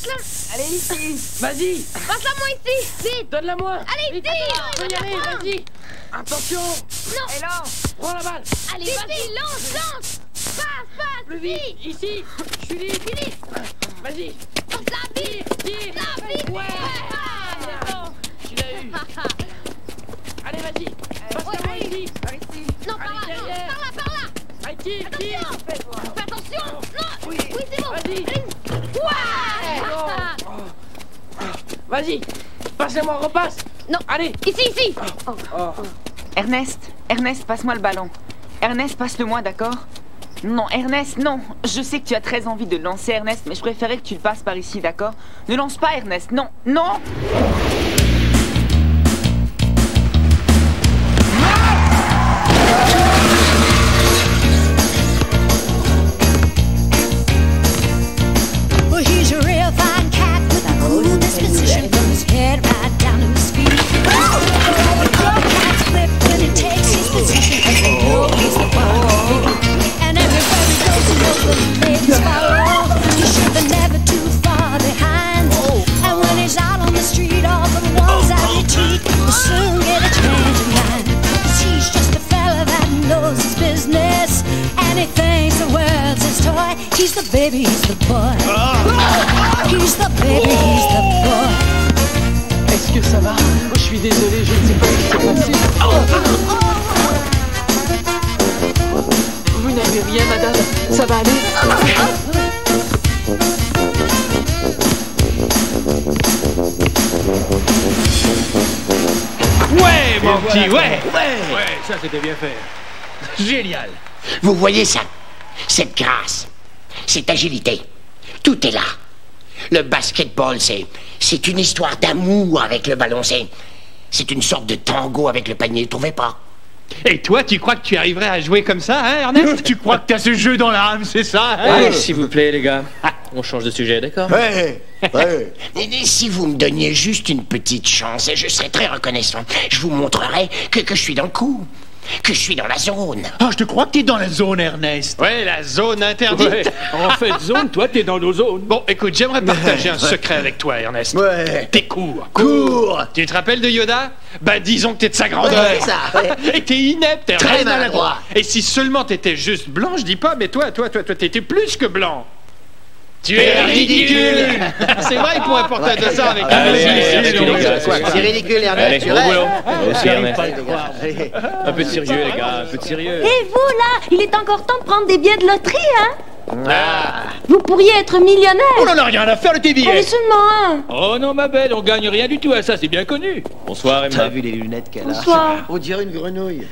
Passe-la. Allez, ici. Vas-y. Passe-la moi ici. Vite. Donne-la-moi. Allez, Vite. tire. Faut y aller, vas-y. Attention. Non. Et là. Prends la balle. Allez, vas-y, lance. Passe. Plus vite. Ici. Je suis libre. Vite. Vas-y. Passe-la vite. Tire. La vite. Ouais. Tu l'as eu. Allez, vas-y. Passe-la-moi ici. Par ici. Non, par là. Allez, Non, derrière. par là. Allez, tire, tire. Fais attention. Non. Oui. Oui, c'est bon. Vas-y. Ouais. Vas-y. Passe-moi, repasse. Non. Allez. Ici. Ernest, passe-moi le ballon. Ernest, passe-le-moi, d'accord? Non, Ernest, non. Je sais que tu as très envie de le lancer, Ernest, mais je préférais que tu le passes par ici, d'accord? Ne lance pas, Ernest, non, non! Well, he's a real fine cat with a cool disposition, from his head right down to his feet. The cats flip when he takes his position, 'cause they know he's the one to beat. And everybody goes to know the ladies follow. He's sure they're never too far behind. And when he's out on the street, all the ones that retreat will soon get a change of mind. 'Cause he's just a fella that knows his business, and he thinks the world's his toy. He's the baby, he's the boy. He's the baby, he's the boy. Est-ce que ça va? Oh, je suis désolé, je ne sais pas ce qui s'est passé. Vous n'avez rien, madame. Ça va aller? Ouais, mon petit, ouais. Ouais, ça c'était bien fait. Génial. Vous voyez ça? Cette grâce, cette agilité, tout est là. Le basketball, c'est une histoire d'amour avec le ballon. C'est une sorte de tango avec le panier, trouvez pas? Et toi, tu crois que tu arriverais à jouer comme ça, hein, Ernest? Tu crois que t'as ce jeu dans l'âme, c'est ça, hein? Allez, s'il vous plaît, les gars. On change de sujet, d'accord? Ouais. Et si vous me donniez juste une petite chance, je serais très reconnaissant. Je vous montrerai que je suis dans le coup, que je suis dans la zone. Ah, je te crois que t'es dans la zone, Ernest. Ouais, la zone interdite. Ouais. En fait, zone, toi, t'es dans nos zones. Bon, écoute, j'aimerais partager un secret avec toi, Ernest. Ouais. T'es court. Cours. Tu te rappelles de Yoda? Bah, disons que t'es de sa grandeur. Ouais, ça, ouais. Et t'es inepte, t'es Très très maladroit. Et si seulement t'étais juste blanc, je dis pas, mais toi, t'étais plus que blanc. Tu es ridicule. C'est vrai, il pourrait porter un dossard avec Allez, un les gars, C'est ridicule, Allez, Ernest. au boulot. Aussi, Ernest. Allez. Un peu de sérieux, les gars, un peu de sérieux. Et vous, là, il est encore temps de prendre des billets de loterie, hein? Ah. Vous pourriez être millionnaire. On en a rien à faire de tes Prenez billets. seulement un. Oh non, ma belle, on gagne rien du tout à ça, c'est bien connu. Bonsoir, Emma. T'as vu les lunettes qu'elle a? Bonsoir. On dirait une grenouille.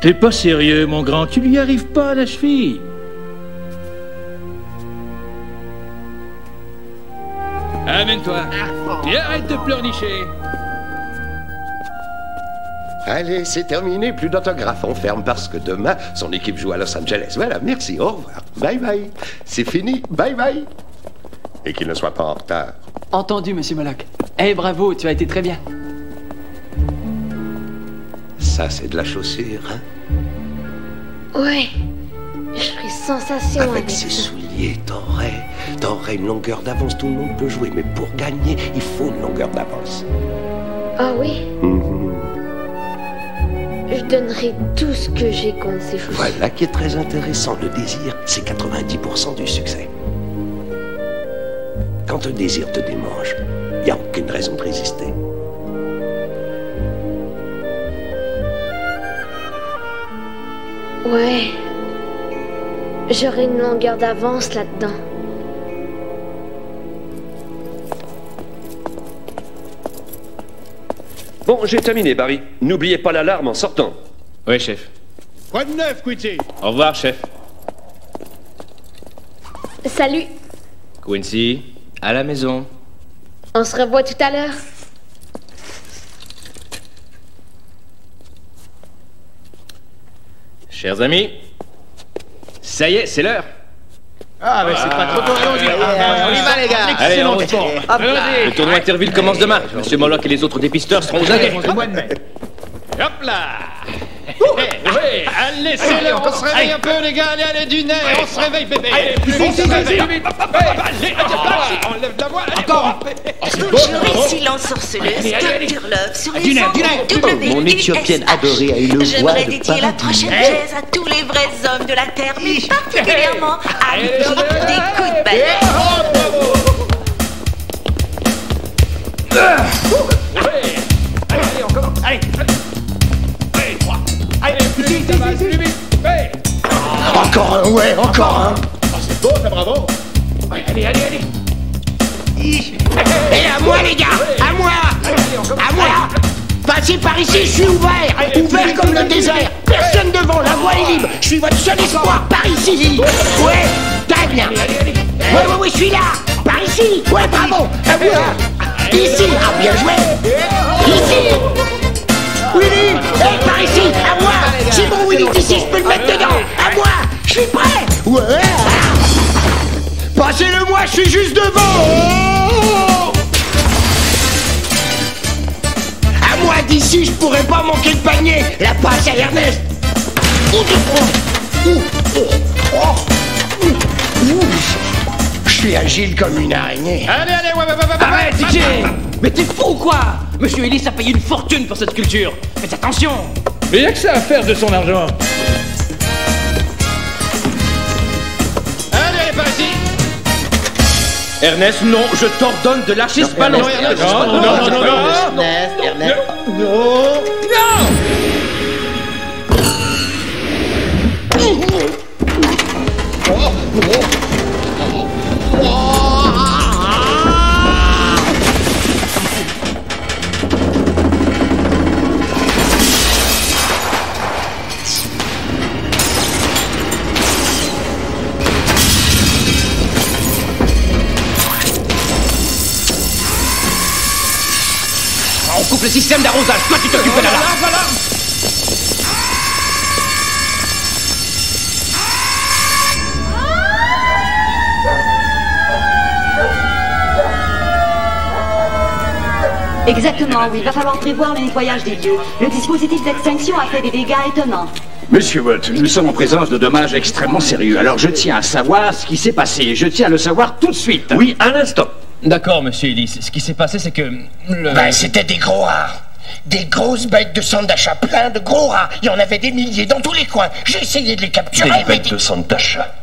T'es pas sérieux, mon grand, tu lui arrives pas à la cheville. Amène-toi. Et arrête de pleurnicher. Allez, c'est terminé, plus d'autographes. On ferme parce que demain, son équipe joue à Los Angeles. Voilà, merci, au revoir. Bye bye. C'est fini, bye bye. Et qu'il ne soit pas en retard. Entendu, monsieur Moloch. Eh, bravo, tu as été très bien. Ça, c'est de la chaussure, hein? Ouais. Je ferai sensation avec Avec ses souliers, t'aurais une longueur d'avance. Tout le monde peut jouer, mais pour gagner, il faut une longueur d'avance. Ah oui? Mhm. Je donnerai tout ce que j'ai contre ces chaussures. Voilà qui est très intéressant. Le désir, c'est 90% du succès. Quand un désir te démange, il n'y a aucune raison de résister. Ouais. J'aurai une longueur d'avance là-dedans. Bon, j'ai terminé, Barry. N'oubliez pas l'alarme en sortant. Oui, chef. Quoi de neuf, Quincy? Au revoir, chef. Salut. Quincy, à la maison. On se revoit tout à l'heure. Chers amis, ça y est, c'est l'heure. Ah, mais c'est pas trop tôt, allons-y. On y va, les gars. Allez, on Excellent repart. sport. Le tournoi Interville commence demain. Monsieur Moloch et les autres dépisteurs seront aux aguets. Hop là. Oui, allez, laissez-le, on se réveille un peu, les gars, allez, du nez, on se réveille, bébé. Allez, plus vite, plus vite. Allez, on lève la voix, allez. Encore. Ici l'ensorceleuse Turlove sur les ondes Mon éthiopienne adorée a une voix J'aimerais de dédier la prochaine chaise à tous les vrais hommes de la Terre, mais particulièrement à l'équipe des coups de balai. Allez, on commence, allez. Allez, plus vite, ça va, plus vite. Encore un, ouais, encore un. C'est beau, ça, bravo. Allez. Et à moi, les gars, à moi. À moi. Passez par ici, je suis ouvert. Ouvert comme le désert. Personne devant, la voie est libre. Je suis votre seul espoir, par ici. Ouais, tac. Ouais, je suis là. Par ici. Ouais, bravo. À moi. Ici. Ah, bien joué. Ici. Willy, par ici, à moi. Si mon Willy est ici, je peux le mettre dedans. À moi, je suis prêt. Ouais. Passez-le moi, je suis juste devant. À moi d'ici, je pourrais pas manquer le panier. La passe à Ernest. Je suis agile comme une araignée. Allez, ouais. Arrête, DJ. Mais t'es fou ou quoi? Monsieur Ellis a payé une fortune pour cette sculpture. Faites attention. Mais y a que ça à faire de son argent. Allez, par ici. Ernest, non, je t'ordonne de lâcher ce ballon. Non. Ernest. On coupe le système d'arrosage. Toi, tu t'occupes de la lave. Exactement, oui. Il va falloir prévoir le nettoyage des lieux. Le dispositif d'extinction a fait des dégâts étonnants. Monsieur Watt, nous sommes en présence de dommages extrêmement sérieux. Alors je tiens à savoir ce qui s'est passé. Je tiens à le savoir tout de suite. Oui, à l'instant. D'accord, monsieur Ellis. Ce qui s'est passé, c'est que... Ben, c'était des gros rats. Des grosses bêtes de centre d'achat, plein de gros rats. Il y en avait des milliers dans tous les coins. J'ai essayé de les capturer, Des bêtes de centre d'achat.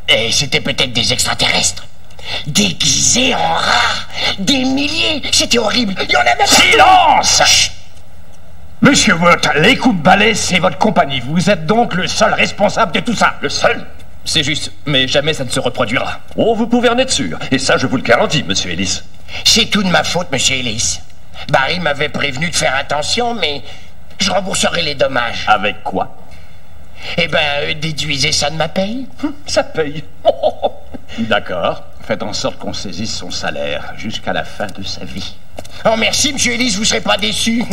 Et c'était peut-être des extraterrestres. Déguisés en rats. Des milliers. C'était horrible. Il y en avait... Silence! Chut. Monsieur Watt, les coups de balai, c'est votre compagnie. Vous êtes donc le seul responsable de tout ça. Le seul? C'est juste, mais jamais ça ne se reproduira. Oh, vous pouvez en être sûr. Et ça, je vous le garantis, monsieur Ellis. C'est tout de ma faute, monsieur Ellis. Barry m'avait prévenu de faire attention, mais je rembourserai les dommages. Avec quoi? Eh ben, déduisez ça de ma paye. Ça paye. D'accord. Faites en sorte qu'on saisisse son salaire jusqu'à la fin de sa vie. Oh, merci, monsieur Ellis, vous serez pas déçu.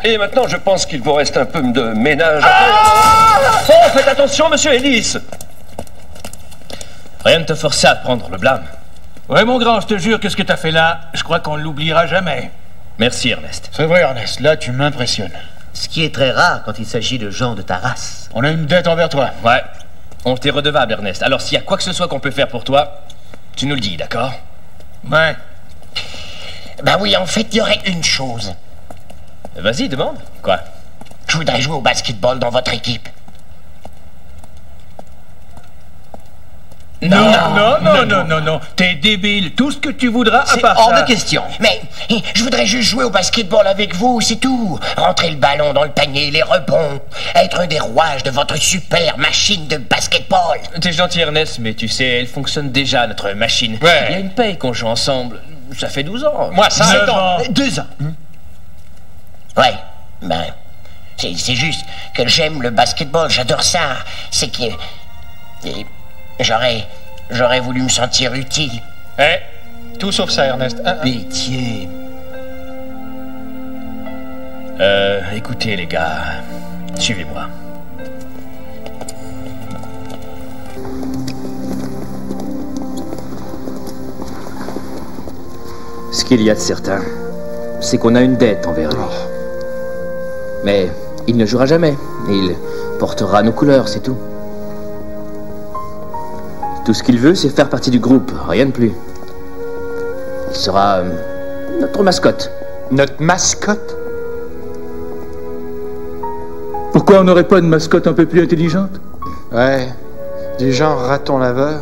Et maintenant, je pense qu'il vous reste un peu de ménage à faire. Oh, faites attention, monsieur Ellis. Rien ne te forçait à prendre le blâme. Ouais, mon grand, je te jure que ce que t'as fait là, je crois qu'on l'oubliera jamais. Merci, Ernest. C'est vrai, Ernest, là, tu m'impressionnes. Ce qui est très rare quand il s'agit de gens de ta race. On a une dette envers toi. Ouais, on t'est redevable, Ernest. Alors, s'il y a quoi que ce soit qu'on peut faire pour toi, tu nous le dis, d'accord? Ouais. Bah oui, en fait, il y aurait une chose. Vas-y, demande. Quoi? Je voudrais jouer au basketball dans votre équipe. Non. T'es débile. Tout ce que tu voudras à part ça. C'est hors de question. Mais je voudrais juste jouer au basketball avec vous, c'est tout. Rentrer le ballon dans le panier, les rebonds. Être un des rouages de votre super machine de basketball. T'es gentil, Ernest, mais tu sais, elle fonctionne déjà, notre machine. Ouais. Il y a une paye qu'on joue ensemble. Ça fait 12 ans. Moi, 5 ans. 2 ans. Ouais, ben... C'est juste que j'aime le basketball, j'adore ça. C'est que... J'aurais voulu me sentir utile. Tout sauf ça, Ernest. Pitié. Écoutez, les gars, suivez-moi. qu'il y a de certain, c'est qu'on a une dette envers lui. Mais il ne jouera jamais. Il portera nos couleurs, c'est tout. Tout ce qu'il veut, c'est faire partie du groupe, rien de plus. Il sera notre mascotte. Notre mascotte? Pourquoi on n'aurait pas une mascotte un peu plus intelligente? Ouais, du genre raton laveur.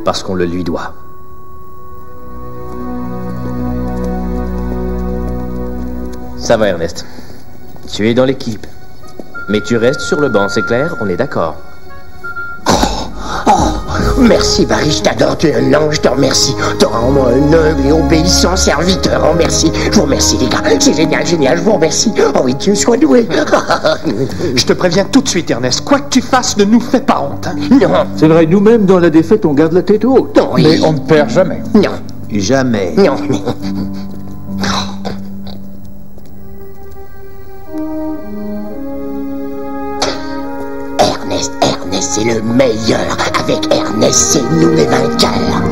Parce qu'on le lui doit. Ça va, Ernest. Tu es dans l'équipe. Mais tu restes sur le banc, c'est clair? On est d'accord. Merci, Barry, je t'adore, tu es un ange, je te remercie. Tu rends en moi un humble et obéissant serviteur, oh merci. Je vous remercie, les gars, c'est génial, génial, je vous remercie. Oh oui, Dieu soit doué. Je te préviens tout de suite, Ernest, quoi que tu fasses, ne nous fais pas honte. Hein. Non. C'est vrai, nous-mêmes, dans la défaite, on garde la tête haute. Non, oui. Mais on ne perd jamais. Non. Jamais. Non. Ernest, c'est le meilleur. Avec Ernest, c'est nous les vainqueurs.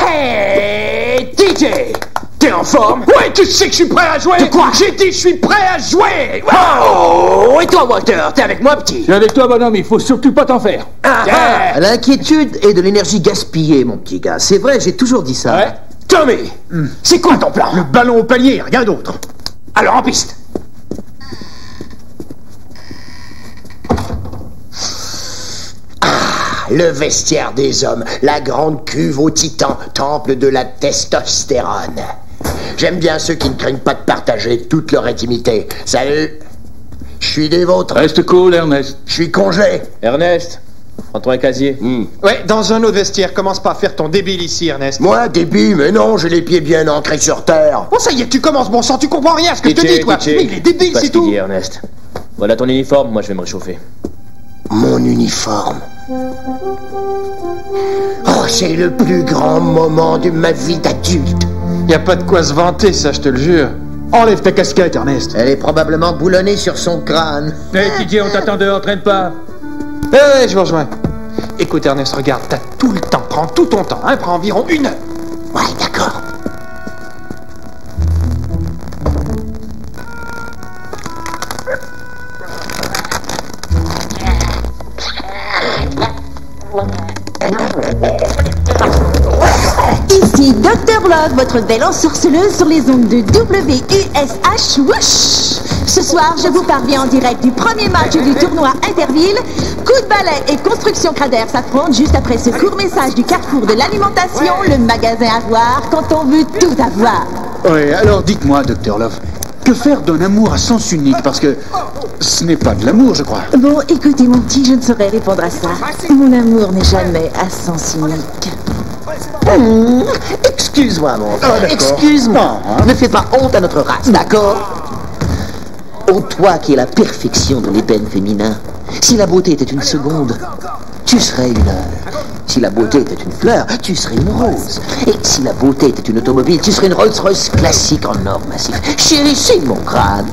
Hey, DJ! T'es en forme? Ouais, tu sais que je suis prêt à jouer. De quoi? J'ai dit je suis prêt à jouer. Oh! Et toi, Walter? T'es avec moi, petit? Je suis avec toi, bonhomme, il faut surtout pas t'en faire. L'inquiétude est de l'énergie gaspillée, mon petit gars. C'est vrai, j'ai toujours dit ça. Ouais. Tommy! C'est quoi ton plan? Le ballon au palier, rien d'autre. Alors, en piste! Le vestiaire des hommes, la grande cuve aux titans, temple de la testostérone. J'aime bien ceux qui ne craignent pas de partager toute leur intimité. Salut, je suis des vôtres. Reste cool, Ernest. Je suis congé. Ernest, prends-toi un casier. Ouais, dans un autre vestiaire, commence pas à faire ton débile ici, Ernest. Moi, débile, mais non, j'ai les pieds bien ancrés sur terre. Bon, ça y est, tu commences, bon sang, tu comprends rien à ce que je te dis, toi. Mais il est débile, c'est tout. Ernest. Voilà ton uniforme, moi je vais me réchauffer. Mon uniforme. Oh, c'est le plus grand moment de ma vie d'adulte. Y a pas de quoi se vanter, ça, je te le jure. Enlève ta casquette, Ernest. Elle est probablement boulonnée sur son crâne. Hey, DJ, on t'attend dehors, traîne pas. Ouais, je vous rejoins. Écoute, Ernest, regarde, t'as tout le temps. Prends tout ton temps, hein. Prends environ 1 heure. Ouais, d'accord. Ici Dr. Love, votre belle ensorceleuse sur les ondes de WUSH Whoosh. Ce soir, je vous parviens en direct du premier match du tournoi Interville. Coup de balai et construction Cradère s'affrontent juste après ce court message du carrefour de l'alimentation, le magasin à voir quand on veut tout avoir. Ouais, alors dites-moi, Dr. Love, que faire d'un amour à sens unique? Parce que ce n'est pas de l'amour, je crois. Bon, écoutez mon petit, je ne saurais répondre à ça. Mon amour n'est jamais à sens unique. Excuse-moi, mon frère. Excuse-moi. Ne fais pas honte à notre race, d'accord? Oh, toi qui es la perfection de l'ébène féminin, si la beauté était une seconde, tu serais une heure. Si la beauté était une fleur, tu serais une rose. Et si la beauté était une automobile, tu serais une Rolls-Royce classique en or massif. Chérissez mon crâne.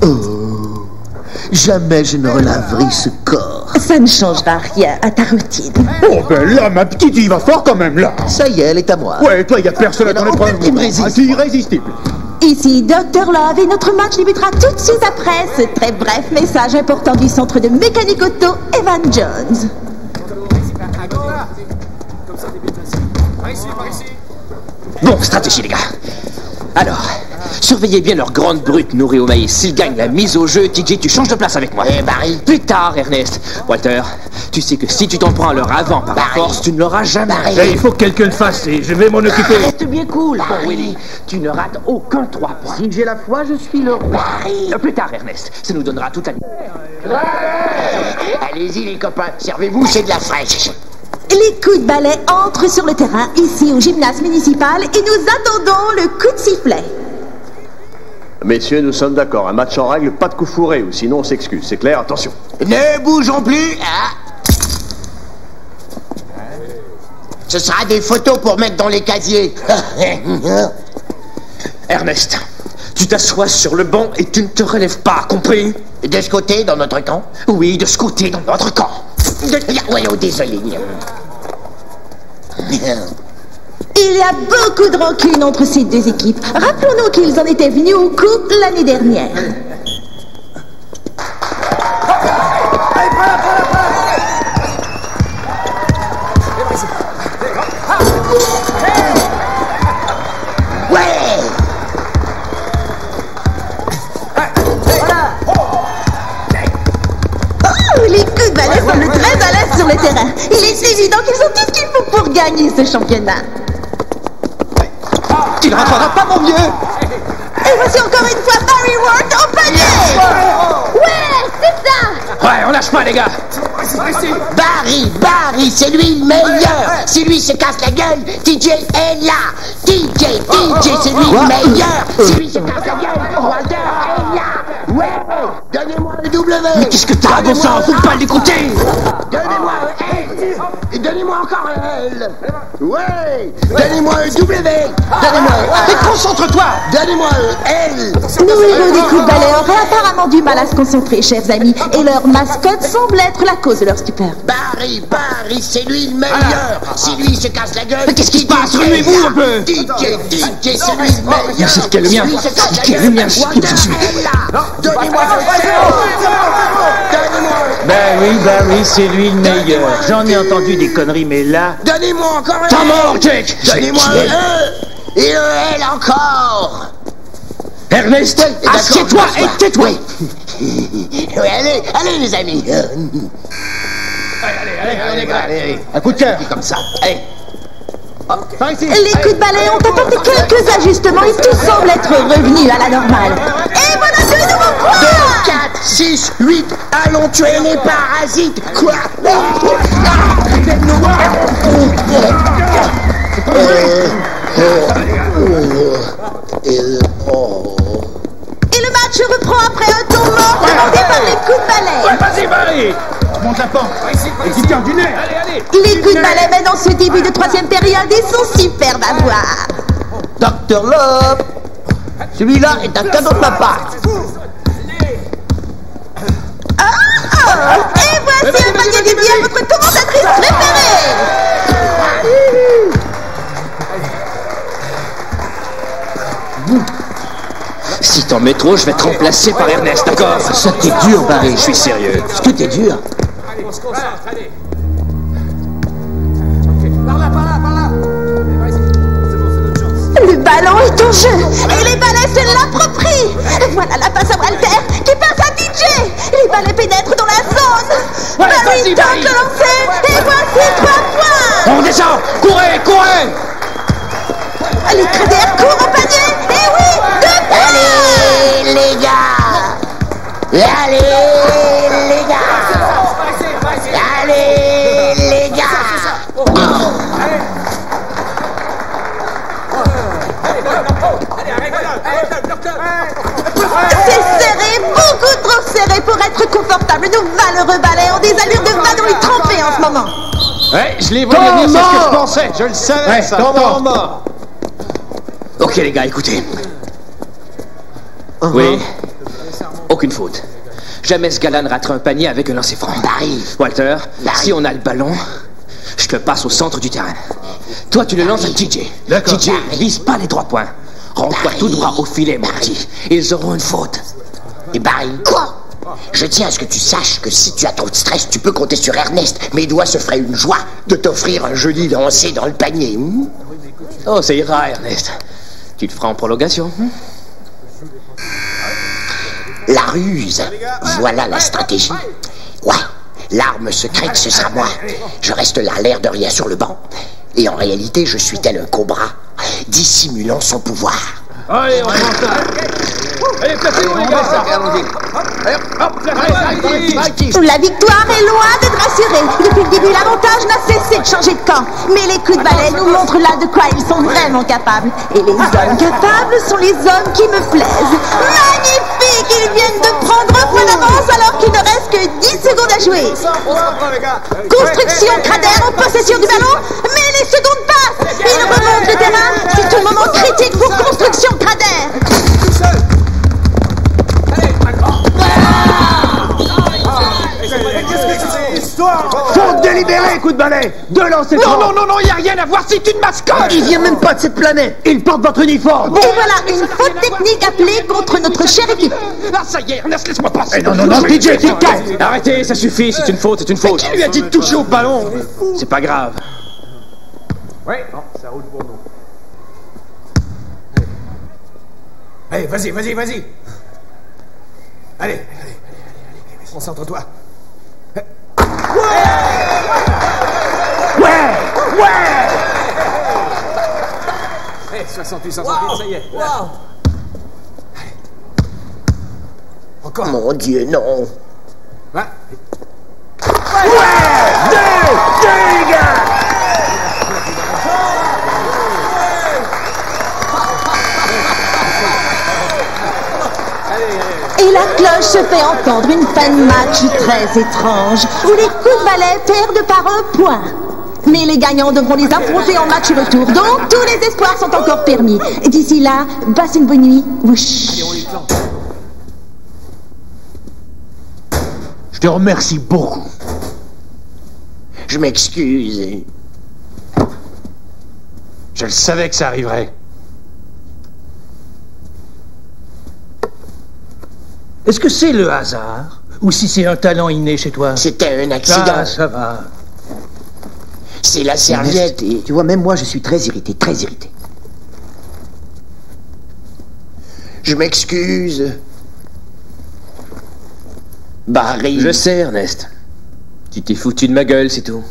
Oh, jamais je ne relaverai ce corps. Ça ne changera rien à ta routine. Oh, ben là, ma petite, il va fort quand même, là. Ça y est, elle est à moi. Ouais, toi, il y a personne à t'en épreuve. C'est irrésistible. Ici Dr. Love et notre match débutera tout de suite après ce très bref message important du centre de mécanique auto Evan Jones. Bon, stratégie les gars. Alors, Surveillez bien leur grande brute nourrie au maïs. S'ils gagnent la mise au jeu, TJ, tu changes de place avec moi. Eh, Barry. Plus tard, Ernest. Walter, tu sais que si tu t'en prends à leur avant par la force, tu ne l'auras jamais. Il faut que quelqu'un le fasse et je vais m'en occuper. Reste bien cool. Bon, Willy, tu ne rates aucun 3 points. Si j'ai la foi, je suis le roi. Plus tard, Ernest. Ça nous donnera toute la... Allez-y, les copains. Servez-vous, c'est de la fraîche. Les coups de balai entrent sur le terrain, ici au gymnase municipal, et nous attendons le coup de sifflet. Messieurs, nous sommes d'accord. Un match en règle, pas de coup fourré, ou sinon on s'excuse. C'est clair? Attention. Ne bougeons plus. Ce sera des photos pour mettre dans les casiers. Ernest, tu t'assois sur le banc et tu ne te relèves pas, compris? De ce côté, dans notre camp? Oui, de ce côté, dans notre camp. Oui, oh, désolé. Il y a beaucoup de rancune entre ces deux équipes. Rappelons-nous qu'ils en étaient venus au coup l'année dernière. Sur le terrain. Il est évident qu'ils ont tout ce qu'il faut pour gagner ce championnat. Tu ne rentreras pas, mon vieux. Et voici encore une fois Barry Ward au panier. Ouais, c'est ça. Ouais, on lâche pas, les gars. Barry, c'est lui le meilleur. Si lui se casse la gueule, TJ est là. TJ, c'est lui le meilleur. Si lui se casse la gueule, Walter est là. Ouais, donnez-moi le W. Mais qu'est-ce que t'as, bon sang? Faut pas l'écouter. Donnez-moi un L. Et donnez-moi encore un L. Ouais, donnez-moi un W. Donnez-moi un A. Mais concentre-toi. Donnez-moi un L. Nos héros des coups de balai auraient apparemment du mal à se concentrer, chers amis, et leur mascotte semble être la cause de leur stupeur. Barry, c'est lui le meilleur. Si lui se casse la gueule... Mais qu'est-ce qui se passe? Remuez-vous un peu. TJ, c'est lui le meilleur. C'est quel le mien? Quel le mien? Je suis... Donnez-moi Ben oui, c'est lui le meilleur. J'en ai entendu des conneries, mais là... Donnez-moi encore un T'as mort, Jake. Donnez-moi un E et un L encore. Ernest, assieds-toi et tais-toi. Oui, allez les amis. Allez. Un coup de cœur. Comme ça, allez. Les coups de balai ont apporté quelques ajustements et tout semble être revenu à la normale. Et voilà de nouveaux points. 2, 4, 6, 8, allons tuer les parasites. Quoi? Et le match reprend après un tour mort demandé par les coups de balai. Ouais, vas-y, Barry. Monte la pente. Et qui tient du nez. Allez. Les coups de balai mènent dans ce début de troisième période et sont superbes à voir. Dr Love, celui-là est un cadeau de ma part. Et voici le panier dédié à votre commentatrice préférée. Si t'en mets trop, je vais te remplacer par Ernest, d'accord? Ça t'es dur, Barry. Je suis sérieux. Est-ce que t'es dur? Allez, on se concentre, allez. Le ballon est en jeu et les balais se l'approprient. Voilà la passe à Walter qui passe à DJ. Les balais pénètrent dans la zone. Barry tente de lancer et voici 3 points. On descend. Courez. Les Craders courent au panier. Et oui, 2 points. Allez les gars. C'est serré, beaucoup trop serré pour être confortable. Nos valeureux balais ont des allures de vadrouille trempées en ce moment. Ouais, je les voyais venir, c'est ce que je pensais. Je le savais, Ouais, ça. temps mort. Ok, les gars, écoutez. Oui. Aucune faute. Jamais ce gars-là ne ratera un panier avec un lancer franc. Walter, si on a le ballon, je te passe au centre du terrain. Toi, tu le lances à TJ. D'accord. TJ, vise pas les 3 points. Rends-toi tout droit au filet, mon petit. Ils auront une faute. Et Barry, quoi? Je tiens à ce que tu saches que si tu as trop de stress, tu peux compter sur Ernest. Mes doigts se feraient une joie de t'offrir un joli lancer dans le panier. Oh, ça ira, Ernest. Tu le feras en prolongation. La ruse, voilà la stratégie. Ouais, l'arme secrète, ce sera moi. Je reste là, l'air de rien sur le banc. Et en réalité, je suis tel un cobra, dissimulant son pouvoir. Allez, on prend ça. Allez, placez-vous, les gars. La victoire est loin d'être assurée. Depuis le début, l'avantage n'a cessé de changer de camp. Mais les coups de balai nous montrent là de quoi ils sont vraiment capables. Et les hommes capables sont les hommes qui me plaisent. Magnifique! Ils viennent de prendre un point d'avance alors qu'il ne reste que 10 secondes à jouer. Construction Crader en possession du ballon, mais les secondes passent. Ils remontent le terrain. C'est un moment critique pour Construction Crader. Faute délibérée, coup de balai. Deux lancers francs. Non, y a rien à voir, c'est une mascotte. Il vient même pas de cette planète. Il porte votre uniforme. Et voilà une faute technique appelée contre notre chère équipe. Ah, ça y est, Ernest, laisse-moi passer. Non, DJ, t'es calme. Arrêtez, ça suffit, c'est une faute. Mais qui lui a dit de toucher au ballon? C'est pas grave. Ouais, non, ça roule pour nous. Allez, vas-y. Allez. Concentre-toi. Ouais. Hey, 68, ça y est. Encore. Mon Dieu, non. Ouais. Deux, gars. Et la cloche se fait entendre, une fin de match très étrange, où les coups de balai perdent par un point. Mais les gagnants devront les affronter en match retour, donc tous les espoirs sont encore permis. D'ici là, passe une bonne nuit. Wouch. Je te remercie beaucoup. Je m'excuse. Je le savais que ça arriverait. Est-ce que c'est le hasard? Ou si c'est un talent inné chez toi? C'était un accident. Ah, ça va. C'est la serviette et... Tu vois, même moi, je suis très irrité, très irrité. Je m'excuse. Barry. Je sais, Ernest. Tu t'es foutu de ma gueule, c'est tout.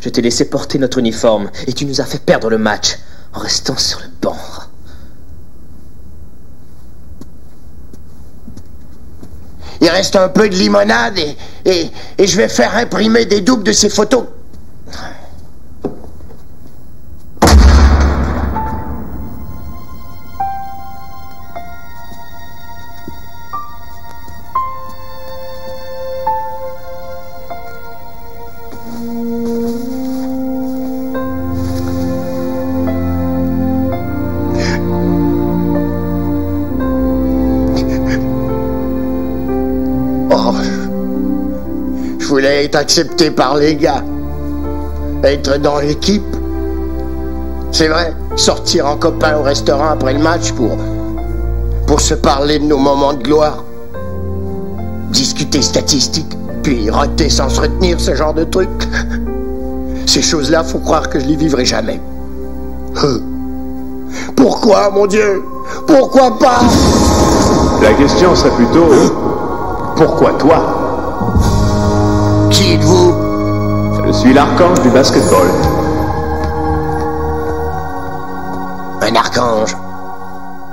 Je t'ai laissé porter notre uniforme et tu nous as fait perdre le match en restant sur le banc. Il reste un peu de limonade et je vais faire imprimer des doubles de ces photos. Je voulais être accepté par les gars. Être dans l'équipe. C'est vrai, sortir en copain au restaurant après le match pour se parler de nos moments de gloire. Discuter statistiques, puis roter sans se retenir, ce genre de trucs. Ces choses-là, faut croire que je les vivrai jamais. Pourquoi, mon Dieu? Pourquoi pas? La question serait plutôt... Pourquoi toi? Qui êtes-vous? Je suis l'archange du basketball. Un archange?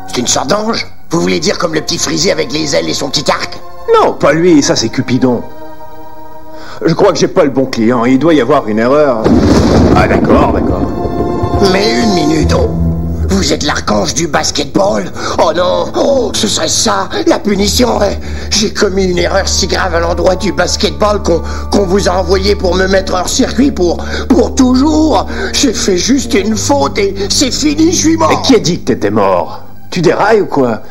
C'est une sorte d'ange? Vous voulez dire comme le petit frisé avec les ailes et son petit arc? Non, pas lui, ça c'est Cupidon. Je crois que j'ai pas le bon client, il doit y avoir une erreur. Ah d'accord. Mais une minute, oh. Vous êtes l'archange du basketball? Oh non, oh, ce serait ça, la punition. J'ai commis une erreur si grave à l'endroit du basketball qu'on vous a envoyé pour me mettre hors circuit pour toujours. J'ai fait juste une faute et c'est fini, je suis mort. Mais qui a dit que t'étais mort? Tu dérailles ou quoi?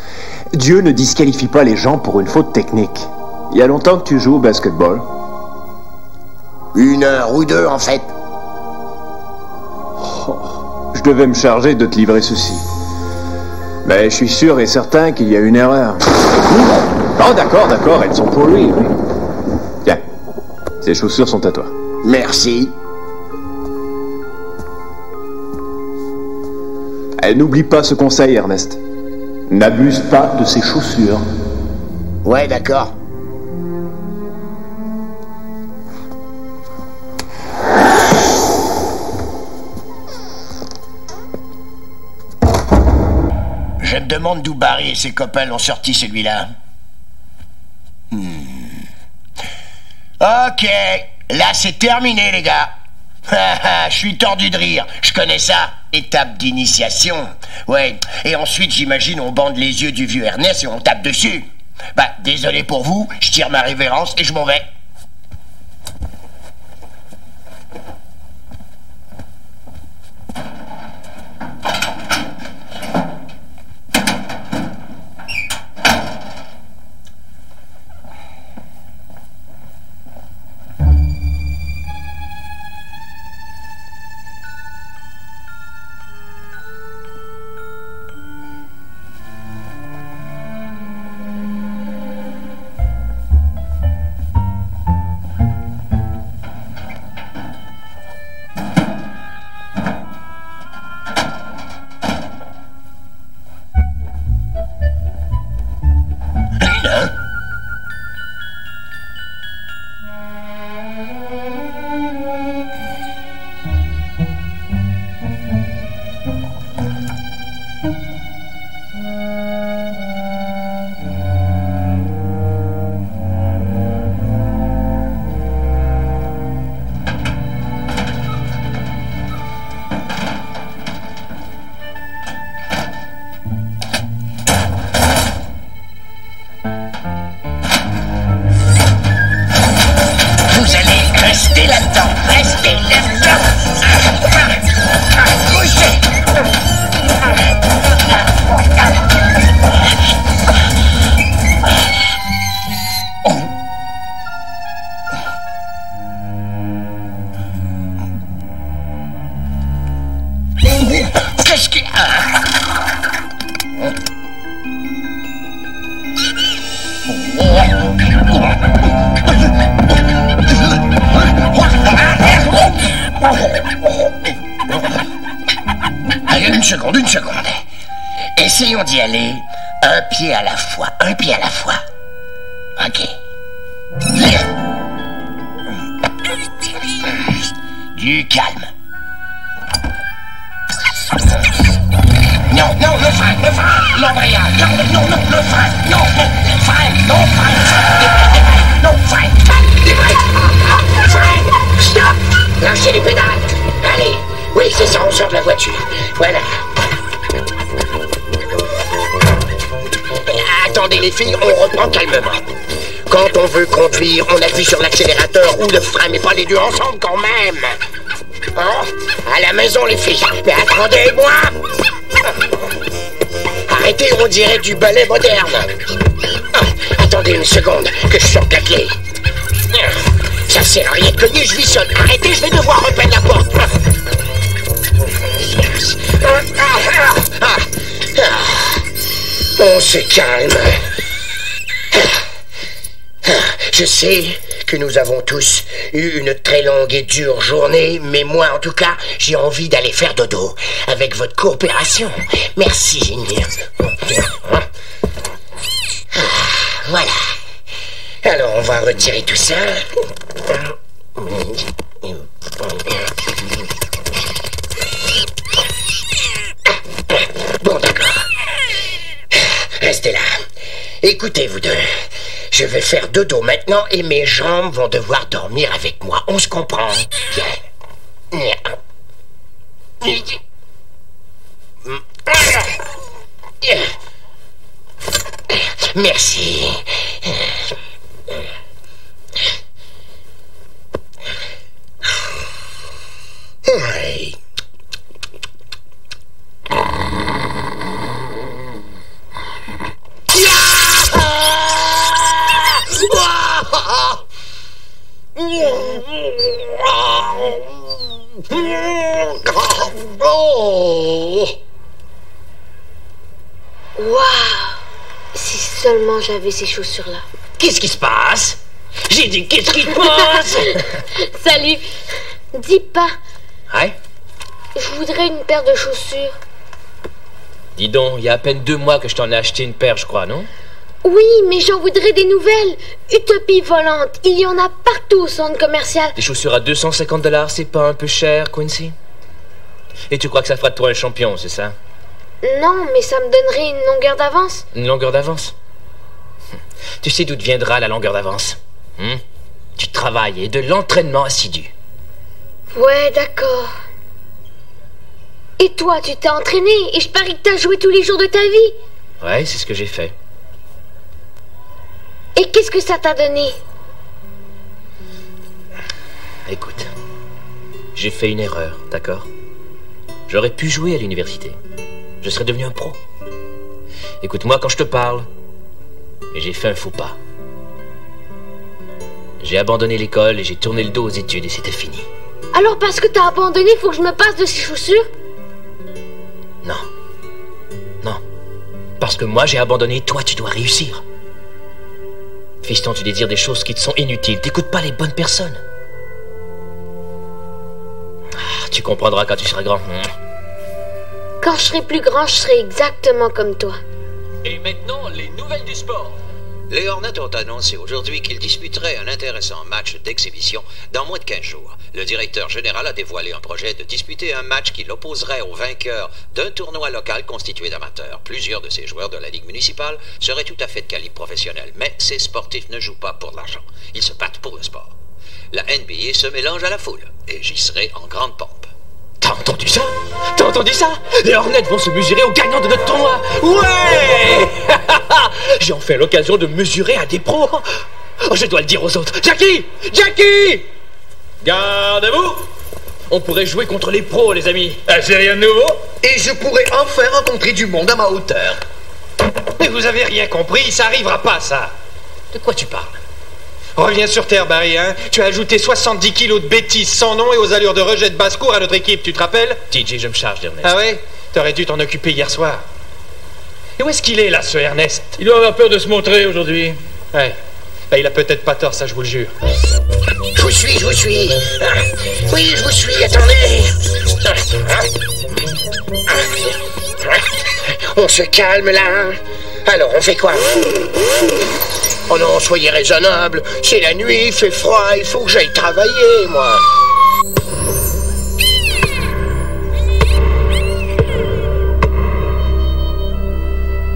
Dieu ne disqualifie pas les gens pour une faute technique. Il y a longtemps que tu joues au basketball? 1 heure ou 2 en fait. Je devais me charger de te livrer ceci. Mais je suis sûr et certain qu'il y a une erreur. Oh d'accord, elles sont pour lui. Tiens, ces chaussures sont à toi. Merci. N'oublie pas ce conseil, Ernest. N'abuse pas de ces chaussures. Ouais, d'accord. Je me demande d'où Barry et ses copains l'ont sorti, celui-là. Ok, là c'est terminé, les gars. Je suis tordu de rire, je connais ça. Étape d'initiation. Ouais, et ensuite, j'imagine, on bande les yeux du vieux Ernest et on tape dessus. Bah, désolé pour vous, je tire ma révérence et je m'en vais. Une seconde. Essayons d'y aller un pied à la fois, Ok. Du calme. Non, le frein, l'embrayage, non, le frein, non, stop, lâchez les pédales, allez, oui, c'est ça, on sort de la voiture, voilà. Attendez les filles, on reprend calmement. Quand on veut conduire, on appuie sur l'accélérateur ou le frein, mais pas les deux ensemble quand même. Hein? À la maison les filles, mais attendez-moi. Arrêtez, on dirait du ballet moderne. Attendez une seconde, que je sorte la clé. Ça sert à rien de cogner, je vissonne. Arrêtez, je vais devoir repeindre la porte. On se calme. Je sais que nous avons tous eu une très longue et dure journée, mais moi, en tout cas, j'ai envie d'aller faire dodo. Avec votre coopération. Merci, Génie. Voilà. Alors, on va retirer tout ça. Bon, d'accord. Restez là. Écoutez, vous deux. Je vais faire dodo maintenant et mes jambes vont devoir dormir avec moi. On se comprend. Bien. Merci. Oui. Waouh! Si seulement j'avais ces chaussures-là. Qu'est-ce qui se passe? J'ai dit qu'est-ce qui se passe? Salut! Dis pas. Ouais? Je voudrais une paire de chaussures. Dis donc, il y a à peine 2 mois que je t'en ai acheté une paire, je crois, non? Oui, mais j'en voudrais des nouvelles. Utopie volante, il y en a partout au centre commercial. Des chaussures à 250 $, c'est pas un peu cher, Quincy? Et tu crois que ça fera de toi un champion, c'est ça? Non, mais ça me donnerait une longueur d'avance. Une longueur d'avance? Tu sais d'où viendra la longueur d'avance? Du travail et de l'entraînement assidu. Ouais, d'accord. Et toi, tu t'es entraîné et je parie que t'as joué tous les jours de ta vie. Ouais, c'est ce que j'ai fait. Et qu'est-ce que ça t'a donné? Écoute, j'ai fait une erreur, d'accord? J'aurais pu jouer à l'université. Je serais devenu un pro. Écoute-moi quand je te parle. J'ai fait un faux pas. J'ai abandonné l'école et j'ai tourné le dos aux études et c'était fini. Alors parce que t'as abandonné, faut que je me passe de ces chaussures? Non. Non. Parce que moi j'ai abandonné, toi tu dois réussir. Fiston, tu désires des choses qui te sont inutiles. T'écoutes pas les bonnes personnes. Tu comprendras quand tu seras grand. Quand je serai plus grand, je serai exactement comme toi. Et maintenant, les nouvelles du sport. Les Hornets ont annoncé aujourd'hui qu'ils disputeraient un intéressant match d'exhibition dans moins de 15 jours. Le directeur général a dévoilé un projet de disputer un match qui l'opposerait au vainqueur d'un tournoi local constitué d'amateurs. Plusieurs de ces joueurs de la Ligue municipale seraient tout à fait de calibre professionnel, mais ces sportifs ne jouent pas pour l'argent. Ils se battent pour le sport. La NBA se mélange à la foule, et j'y serai en grande pompe. T'as entendu ça? T'as entendu ça? Les Hornets vont se mesurer aux gagnants de notre tournoi. Ouais. J'ai enfin l'occasion de mesurer à des pros. Oh, je dois le dire aux autres. Jackie! Jackie! Gardez-vous! On pourrait jouer contre les pros, les amis. C'est rien de nouveau? Et je pourrais enfin rencontrer du monde à ma hauteur. Mais vous avez rien compris, ça arrivera pas, ça. De quoi tu parles? Reviens sur terre, Barry, hein. Tu as ajouté 70 kilos de bêtises sans nom et aux allures de rejet de basse-cour à notre équipe, tu te rappelles? TJ, je me charge d'Ernest. Ah ouais? T'aurais dû t'en occuper hier soir. Et où est-ce qu'il est, là, ce Ernest? Il doit avoir peur de se montrer aujourd'hui. Ouais. Bah, il a peut-être pas tort, ça, je vous le jure. Je vous suis, je vous suis. Oui, je vous suis, attendez. On se calme, là. Alors, on fait quoi? Oh non, soyez raisonnable. C'est la nuit, il fait froid, il faut que j'aille travailler, moi.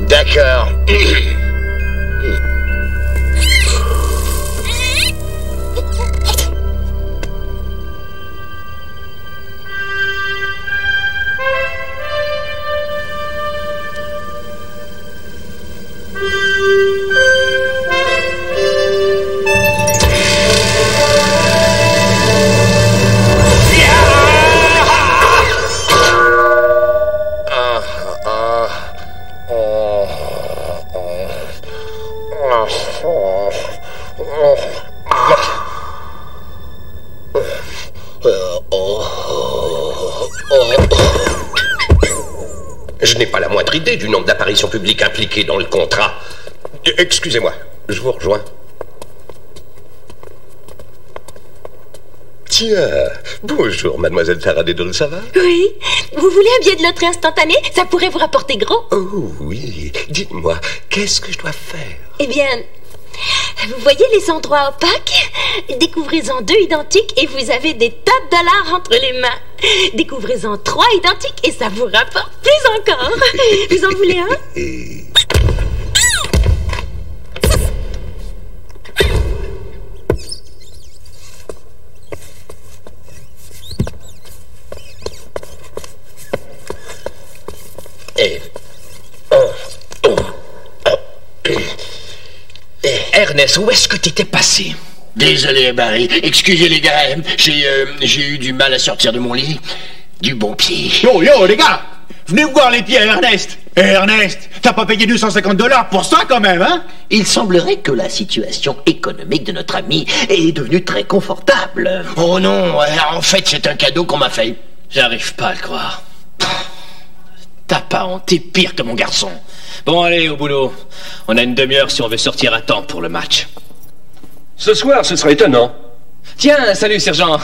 D'accord. Je n'ai pas la moindre idée du nombre d'apparitions publiques impliquées dans le contrat. Excusez-moi, je vous rejoins. Tiens, bonjour, mademoiselle Faraday, ça va? Oui. Vous voulez un billet de loterie instantané? Ça pourrait vous rapporter gros. Oh oui, dites-moi, qu'est-ce que je dois faire? Eh bien, vous voyez les endroits opaques? Découvrez-en 2 identiques et vous avez des tas de dollars entre les mains. Découvrez-en 3 identiques et ça vous rapporte plus encore. Vous en voulez un? Ernest, où est-ce que t'étais passé? Désolé, Barry. Excusez les gars, j'ai eu du mal à sortir de mon lit. Du bon pied. Yo, les gars! Venez voir les pieds à Ernest! Ernest, t'as pas payé 250 $ pour ça quand même, hein? Il semblerait que la situation économique de notre ami est devenue très confortable. Oh non, en fait, c'est un cadeau qu'on m'a fait. J'arrive pas à le croire. T'as pas honte, t'es pire que mon garçon. Bon, allez, au boulot. On a une demi-heure si on veut sortir à temps pour le match. Ce soir, ce serait étonnant. Tiens, salut, sergent.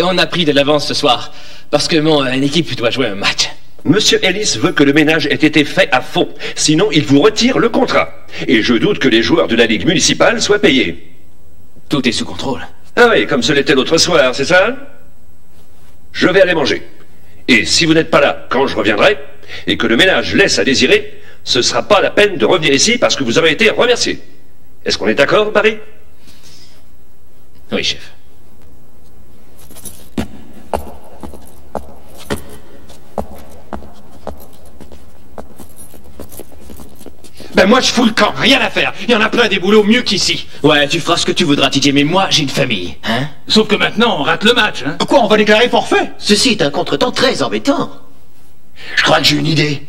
On a pris de l'avance ce soir, parce que mon équipe doit jouer un match. Monsieur Ellis veut que le ménage ait été fait à fond. Sinon, il vous retire le contrat. Et je doute que les joueurs de la Ligue municipale soient payés. Tout est sous contrôle. Ah oui, comme ce l'était l'autre soir, c'est ça? Je vais aller manger. Et si vous n'êtes pas là quand je reviendrai, et que le ménage laisse à désirer, ce sera pas la peine de revenir ici parce que vous avez été remercié. Est-ce qu'on est d'accord, Barry? Oui, chef. Ben moi je fous le camp, rien à faire. Il y en a plein des boulots mieux qu'ici. Ouais, tu feras ce que tu voudras, TJ, mais moi j'ai une famille, hein? Sauf que maintenant on rate le match, hein? Quoi, on va déclarer forfait? Ceci est un contretemps très embêtant. Je crois que j'ai une idée.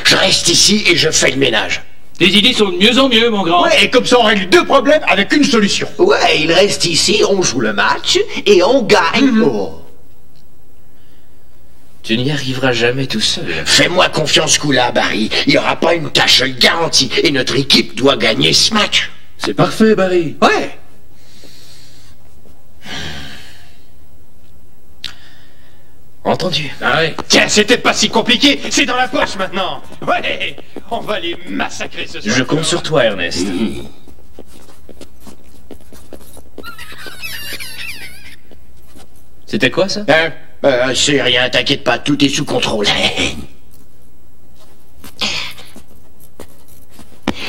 Je reste ici et je fais le ménage. Tes idées sont de mieux en mieux, mon grand. Ouais, et comme ça on règle deux problèmes avec une solution. Ouais, il reste ici, on joue le match et on gagne. Oh. Tu n'y arriveras jamais tout seul. Fais-moi confiance ce coup-là, Barry. Il n'y aura pas une tâche garantie et notre équipe doit gagner ce match. C'est parfait, Barry. Ouais. Entendu. Ah ouais. Tiens, c'était pas si compliqué. C'est dans la poche maintenant. Ouais. On va les massacrer ce soir. Je compte sur toi, Ernest. C'était quoi, ça? C'est rien, t'inquiète pas, tout est sous contrôle.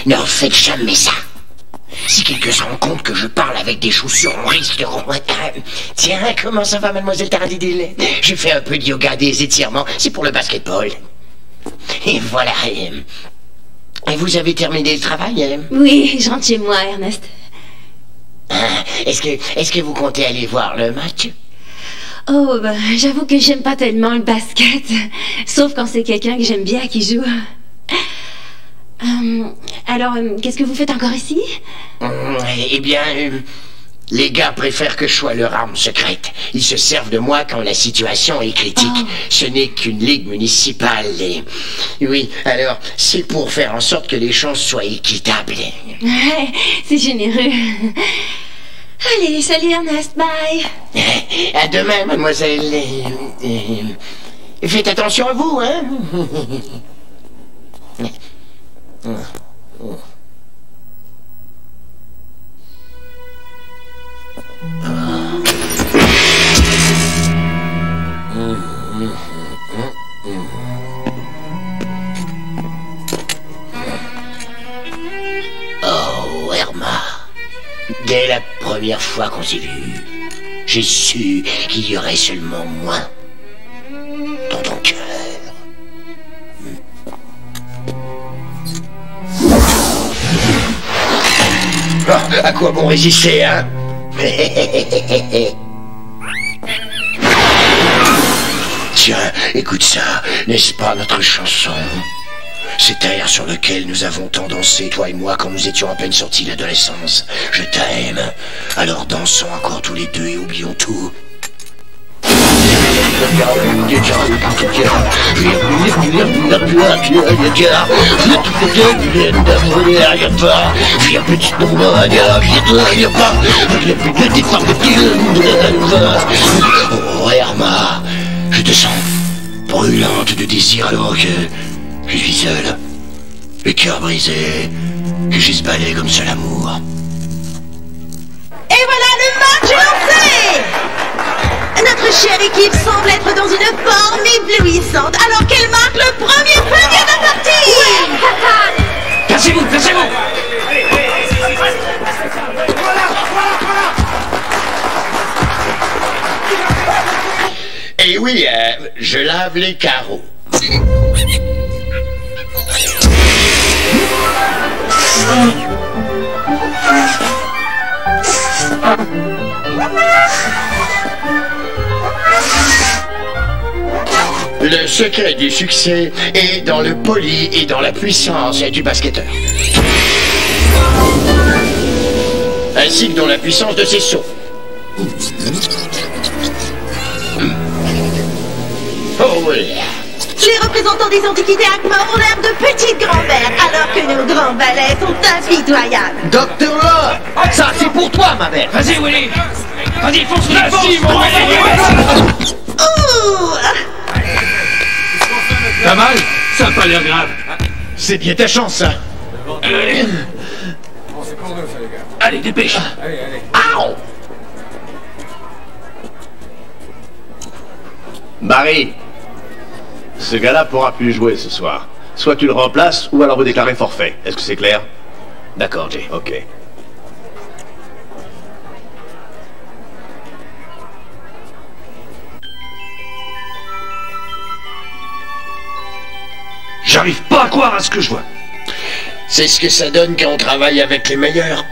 Ne faites jamais ça. Si quelqu'un se rend compte que je parle avec des chaussures, on risque de... Tiens, comment ça va, mademoiselle Taradidil? Je fais un peu de yoga, des étirements, c'est pour le basketball. Et voilà. Et vous avez terminé le travail? Oui, je rentre chez moi, Ernest. Est-ce que vous comptez aller voir le match? Oh, bah, j'avoue que j'aime pas tellement le basket. Sauf quand c'est quelqu'un que j'aime bien qui joue. Alors, qu'est-ce que vous faites encore ici? Eh bien, les gars préfèrent que je sois leur arme secrète. Ils se servent de moi quand la situation est critique. Oh. Ce n'est qu'une ligue municipale. Et... Oui, alors, c'est pour faire en sorte que les chances soient équitables. Ouais, c'est généreux. Allez, salut Ernest, bye. À demain, mademoiselle. Faites attention à vous, hein. Oh, Irma. Dès la première fois qu'on s'est vu, j'ai su qu'il y aurait seulement moi dans ton cœur. À quoi bon résister, hein? Tiens, écoute ça, n'est-ce pas notre chanson? Cet air sur lequel nous avons tant dansé, toi et moi, quand nous étions à peine sortis de l'adolescence. Je t'aime. Alors dansons encore tous les deux et oublions tout. Oh, Irma, je te sens brûlante de désir alors que je suis seul, le cœur brisé, que j'ai ce balai comme seul amour. Et voilà, le match est lancé! Notre chère équipe semble être dans une forme éblouissante alors qu'elle marque le premier panier de la partie! Oui. Cassez-vous, cassez-vous! Et oui, je lave les carreaux. Le secret du succès est dans le poli et dans la puissance du basketteur. Ainsi que dans la puissance de ses sauts. Oh oui. Les représentants des antiquités Akma ont l'air de petites grand-mères, alors que nos grands valets sont impitoyables. Docteur Love, ça c'est pour toi, ma mère. Vas-y, Willy. Vas-y, fonce, vas-y, mon Willy. Ouh. T'as mal? Ça a pas l'air grave. C'est bien ta chance, ça. Bon, c'est pour nous, ça, les gars. Allez, dépêche. Allez, allez. Ow! Barry, ce gars-là pourra plus jouer ce soir. Soit tu le remplaces, ou alors vous déclarez forfait. Est-ce que c'est clair? D'accord, Jay. Ok. J'arrive pas à croire à ce que je vois. C'est ce que ça donne quand on travaille avec les meilleurs.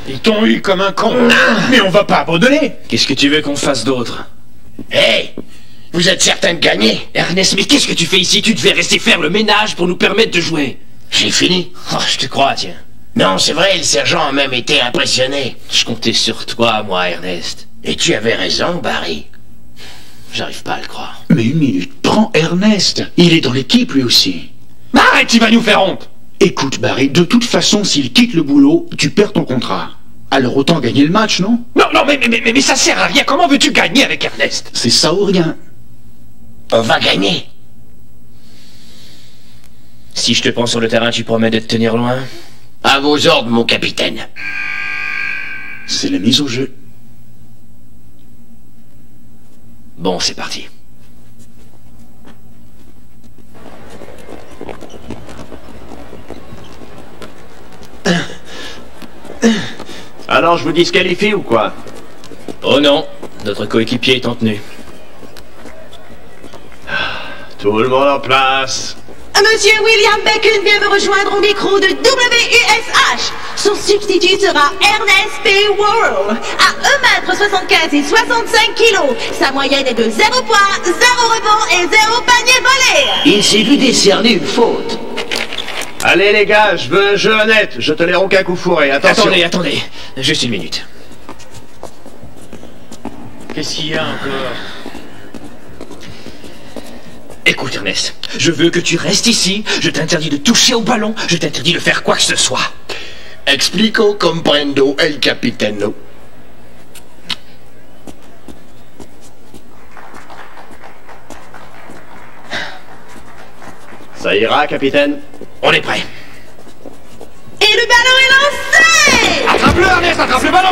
Ils t'ont eu comme un con. Mais on va pas abandonner. Qu'est-ce que tu veux qu'on fasse d'autre? Hey! Vous êtes certain de gagner? Ernest, mais qu'est-ce que tu fais ici? Tu devais rester faire le ménage pour nous permettre de jouer. J'ai fini. Oh, je te crois, tiens. Non, c'est vrai, le sergent a même été impressionné. Je comptais sur toi, moi, Ernest. Et tu avais raison, Barry. J'arrive pas à le croire. Mais une minute, prends Ernest. Il est dans l'équipe, lui aussi. Mais arrête, il va nous faire honte. Écoute, Barry, de toute façon, s'il quitte le boulot, tu perds ton contrat. Alors autant gagner le match, non? Non, mais ça sert à rien. Comment veux-tu gagner avec Ernest? C'est ça ou rien. On va gagner. Si je te prends sur le terrain, tu promets de te tenir loin? À vos ordres, mon capitaine. C'est la mise au jeu. Bon, c'est parti. Alors, je vous disqualifie ou quoi? Oh non, notre coéquipier est en tenue. Tout le monde en place. Monsieur William Bacon vient me rejoindre au micro de WUSH. Son substitut sera Ernest P. Worrell, à 1m75 et 65 kg. Sa moyenne est de 0 points, 0 rebond et 0 panier volé. Il s'est vu décerner une faute. Allez les gars, je veux un jeu honnête. Je tolère aucun coup fourré. Attention. Attendez. Juste une minute. Qu'est-ce qu'il y a encore? Écoute, Ernest, je veux que tu restes ici. Je t'interdis de toucher au ballon. Je t'interdis de faire quoi que ce soit. Explico comprendo el capitano. Ça ira, capitaine? On est prêt. Et le ballon est lancé. Attrape-le, Ernest, attrape le ballon.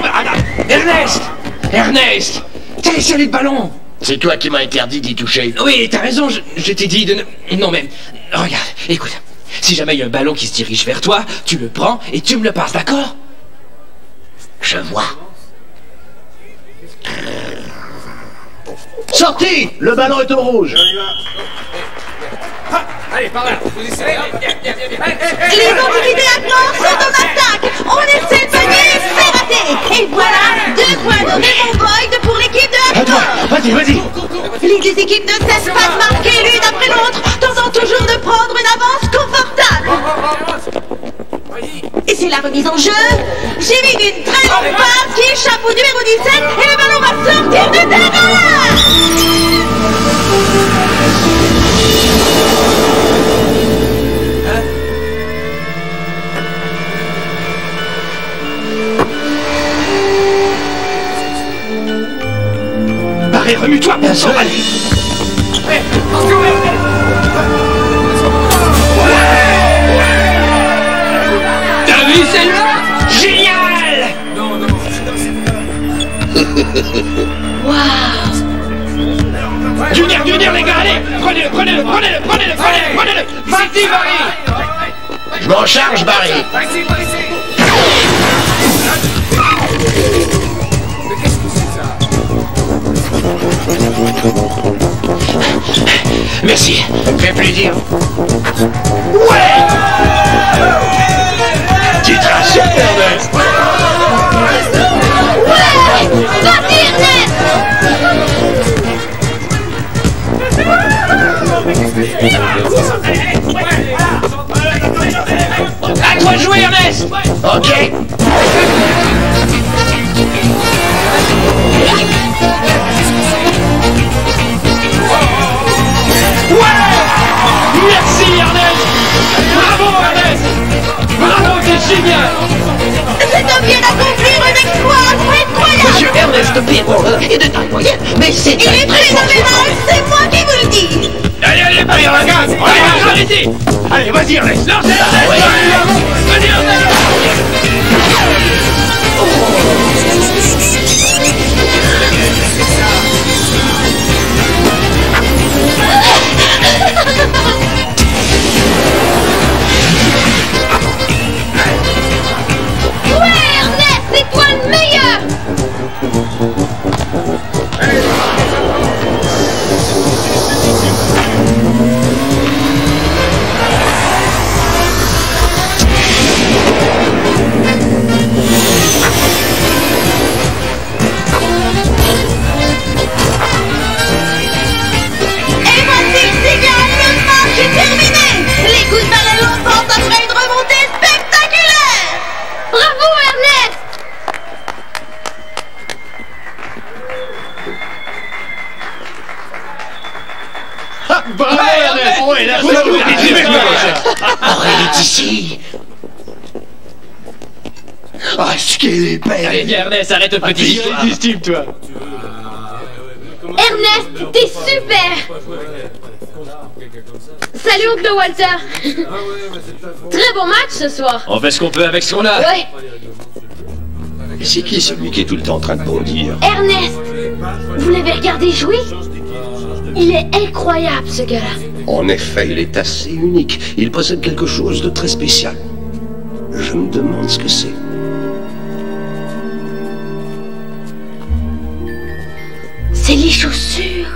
Ernest, t'as laissé aller le ballon. C'est toi qui m'as interdit d'y toucher. Oui, t'as raison, je t'ai dit de ne... Non mais, regarde, écoute. Si jamais il y a un ballon qui se dirige vers toi, tu le prends et tu me le passes, d'accord? Je vois. Sorti! Le ballon est au rouge. Allez, par là. Vous essayez. Les entités adverses sont en attaque. On essaie de gagner, c'est raté. Et voilà, 2 points de Raymond Boyd pour l'équipe de Hector. Vas-y. Les deux équipes ne cessent pas de marquer l'une après l'autre, tentant toujours de prendre une avance confortable. Et c'est la remise en jeu. J'ai mis une très longue passe qui échappe au numéro 17 et le ballon va sortir du terrain. Barry, remue-toi, bien sûr. Allez. T'as vu celle-là? Génial! Waouh! Junior, les gars, allez! Prenez-le! Vas-y, Barry! Je m'en charge, Barry! Merci. Ça me fait plaisir. Ouais! Tu te rassures, Ernest! Ouais! Vas-y, Ernest! À toi de jouer, Ernest! Ok. Merci, Ernest! Bravo, Ernest! Bravo, c'est génial! Cet homme vient d'accomplir un exploit incroyable! Monsieur Ernest P. Worrell est de taille moyenne, mais c'est Il est très phénoménal, c'est moi qui vous le dis! arrêtez. Allez, vas-y, Ernest. Lancez Ernest. Vas-y, Ernest. Ouais, Ernest, c'est toi le meilleur. Et voici, c'est bien, le match est terminé. Les coups de balai l'emportent après une remontée spectaculaire. Bravo, Ernest. Bravo, Ernest. Oh, et là, Oh, elle est ici. Ah, ce qu'elle est belle. Allez, viens, Ernest, arrête de petit. Steve, toi. Ernest, t'es super. Salut, oncle Walter. Très bon match ce soir. On fait ce qu'on peut avec ce qu'on a. Ouais. C'est qui celui qui est tout le temps en train de bondir? Ernest, vous l'avez regardé jouer? Il est incroyable, ce gars-là. En effet, il est assez unique. Il possède quelque chose de très spécial. Je me demande ce que c'est. C'est les chaussures.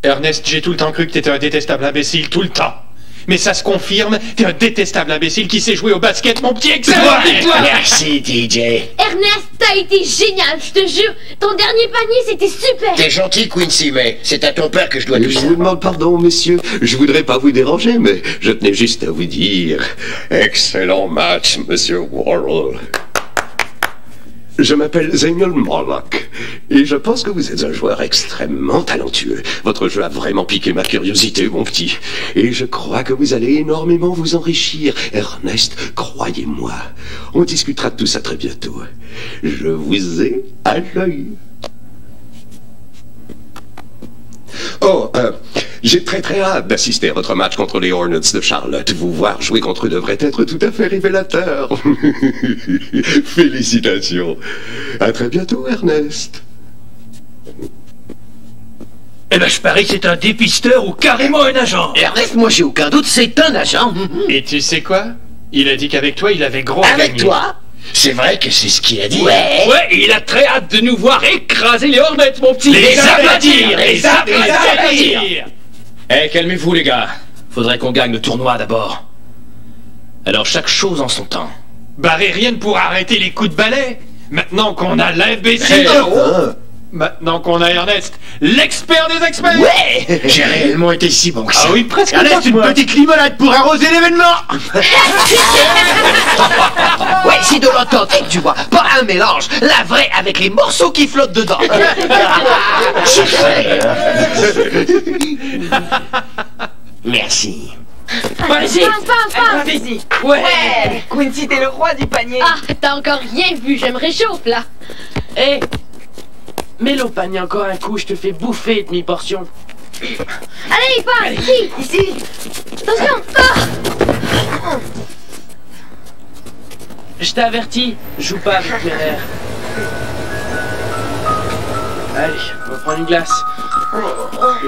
Ernest, j'ai tout le temps cru que t'étais un détestable imbécile, tout le temps. Mais ça se confirme, t'es un détestable imbécile qui sait jouer au basket, mon petit excellent victoire. Merci, DJ. Ernest, t'as été génial, je te jure. Ton dernier panier, c'était super. T'es gentil, Quincy, mais c'est à ton père que je dois tout Je ça. vous demande pardon, messieurs. Je voudrais pas vous déranger, mais je tenais juste à vous dire... Excellent match, monsieur Worrell. Je m'appelle Zenial Morlock, et je pense que vous êtes un joueur extrêmement talentueux. Votre jeu a vraiment piqué ma curiosité, mon petit. Et je crois que vous allez énormément vous enrichir. Ernest, croyez-moi. On discutera de tout ça très bientôt. Je vous ai à l'œil. Oh, j'ai très hâte d'assister à votre match contre les Hornets de Charlotte. Vous voir jouer contre eux devrait être tout à fait révélateur. Félicitations. À très bientôt, Ernest. Eh ben, je parie que c'est un dépisteur ou carrément un agent. Ernest, moi j'ai aucun doute, c'est un agent. Et tu sais quoi? Il a dit qu'avec toi, il avait gros à Avec gagner. toi? C'est vrai que c'est ce qu'il a dit. Ouais, et il a très hâte de nous voir écraser les Hornets, mon petit. Les aplatir, les aplatir. Eh, calmez-vous, les gars. Faudrait qu'on gagne le tournoi d'abord. Alors, chaque chose en son temps. Barré rien pour arrêter les coups de balai. Maintenant qu'on a l'imbécile. Maintenant qu'on a Ernest, l'expert des experts. Ouais, j'ai réellement été si bon que ça. Ah oui, presque. Ernest, une petite limonade pour arroser l'événement. Ouais, c'est de l'authentique, tu vois. Pas un mélange. La vraie avec les morceaux qui flottent dedans. Merci. Vas-y. Vas-y. Ouais. Quincy, t'es le roi du panier. Ah, t'as encore rien vu, je me réchauffe là. Hé, mets-le au panier encore un coup, je te fais bouffer demi-portion. Allez, passe, ici. Attention. Ah. Je t'avertis, joue pas avec mes nerfs. Allez, on va prendre une glace.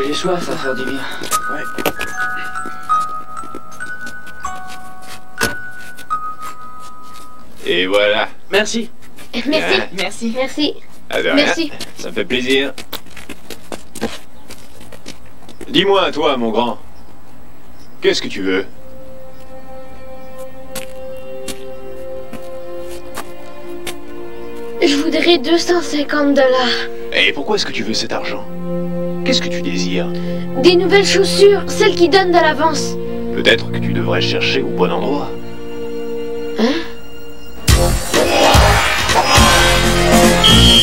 J'ai soif, ça fait du bien. Ouais. Et voilà. Merci. Merci. Merci. Merci. Ah, de rien. Merci. Ça me fait plaisir. Dis-moi, toi, mon grand. Qu'est-ce que tu veux? Je voudrais 250 $. Et pourquoi est-ce que tu veux cet argent? Qu'est-ce que tu désires? Des nouvelles chaussures, celles qui donnent de l'avance. Peut-être que tu devrais chercher au bon endroit. Hein?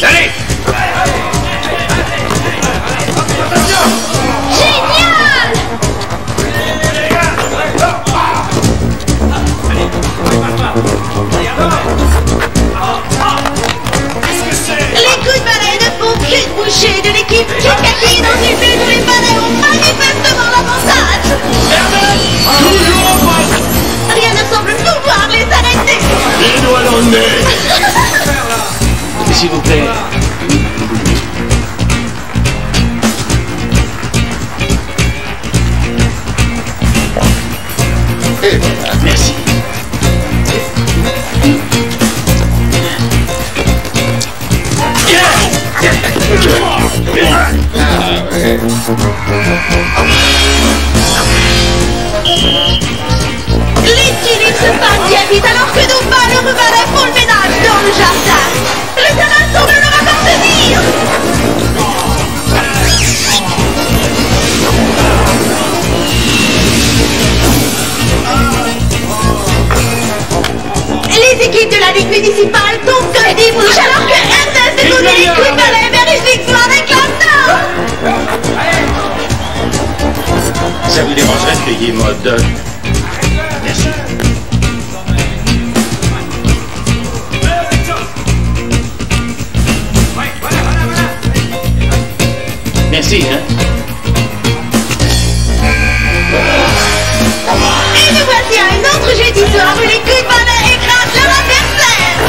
Allez! Génial! Qu'est-ce que c'est? s'il vous plaît. Et voilà, merci. Les Philips se passent bien vite alors que nos malheureux valets font le ménage dans le jardin. Le terrain semble leur appartenir. Les équipes de la Ligue municipale tombent comme des mouches alors que Ernest est donné les coups de balai vers une victoire éclatante. Ça vous dérangerait de payer mode? Merci. Merci, hein. Et nous voici à un autre jeudi soir où les coups de balai écrasent leur adversaire.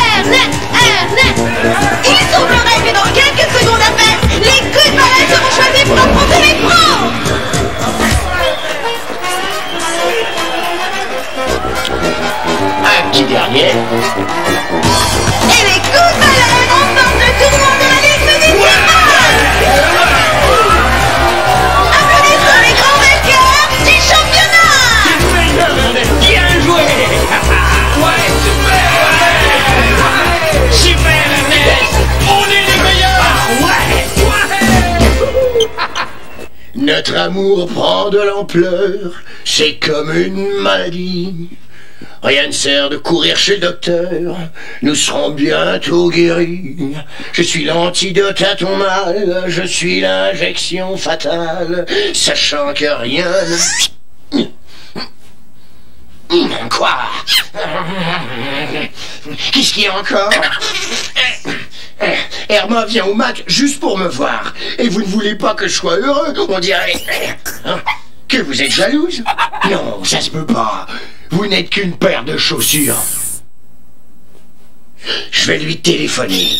Ernest. Il semblerait que dans quelques secondes à peine, les coups de balai seront choisis pour affronter les pros. Un petit dernier. Et les coups de balai remportent le tournoi de la Ligue municipale. Applaudissons les grands vainqueurs du championnat. Bien joué. Ouais, super Ernest. On est les meilleurs. Notre amour prend de l'ampleur, c'est comme une maladie. Rien ne sert de courir chez le docteur, nous serons bientôt guéris. Je suis l'antidote à ton mal, je suis l'injection fatale, sachant que rien ne... Quoi? Qu'est-ce qu'il y a encore? Herma vient au match juste pour me voir. Et vous ne voulez pas que je sois heureux? On dirait... que vous êtes jalouse? Non, ça se peut pas. Vous n'êtes qu'une paire de chaussures. Je vais lui téléphoner.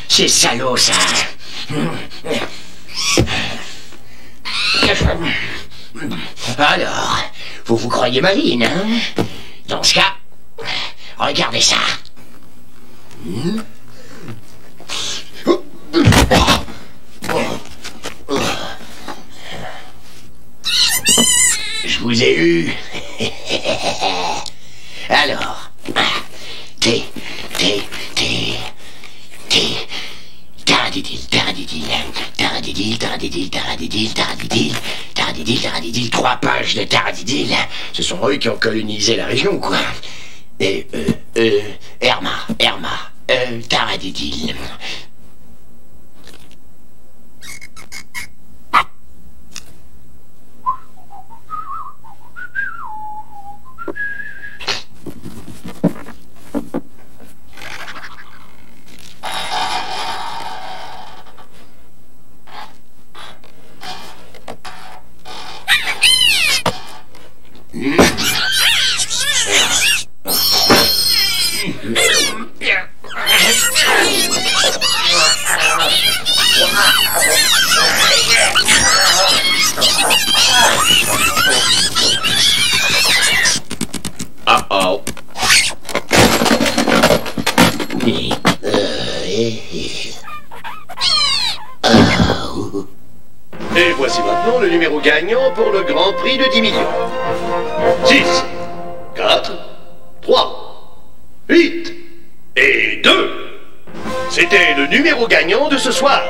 C'est salaud, ça. Alors, vous vous croyez maline, hein? Dans ce cas, regardez ça. Je vous ai eu. Alors, taradidil, 3 pages de taradidil. Ce sont eux qui ont colonisé la région, quoi. Et, Herma, taradidil. Et voici maintenant le numéro gagnant pour le Grand Prix de 10 millions. 6, 4, 3, 8 et 2. C'était le numéro gagnant de ce soir.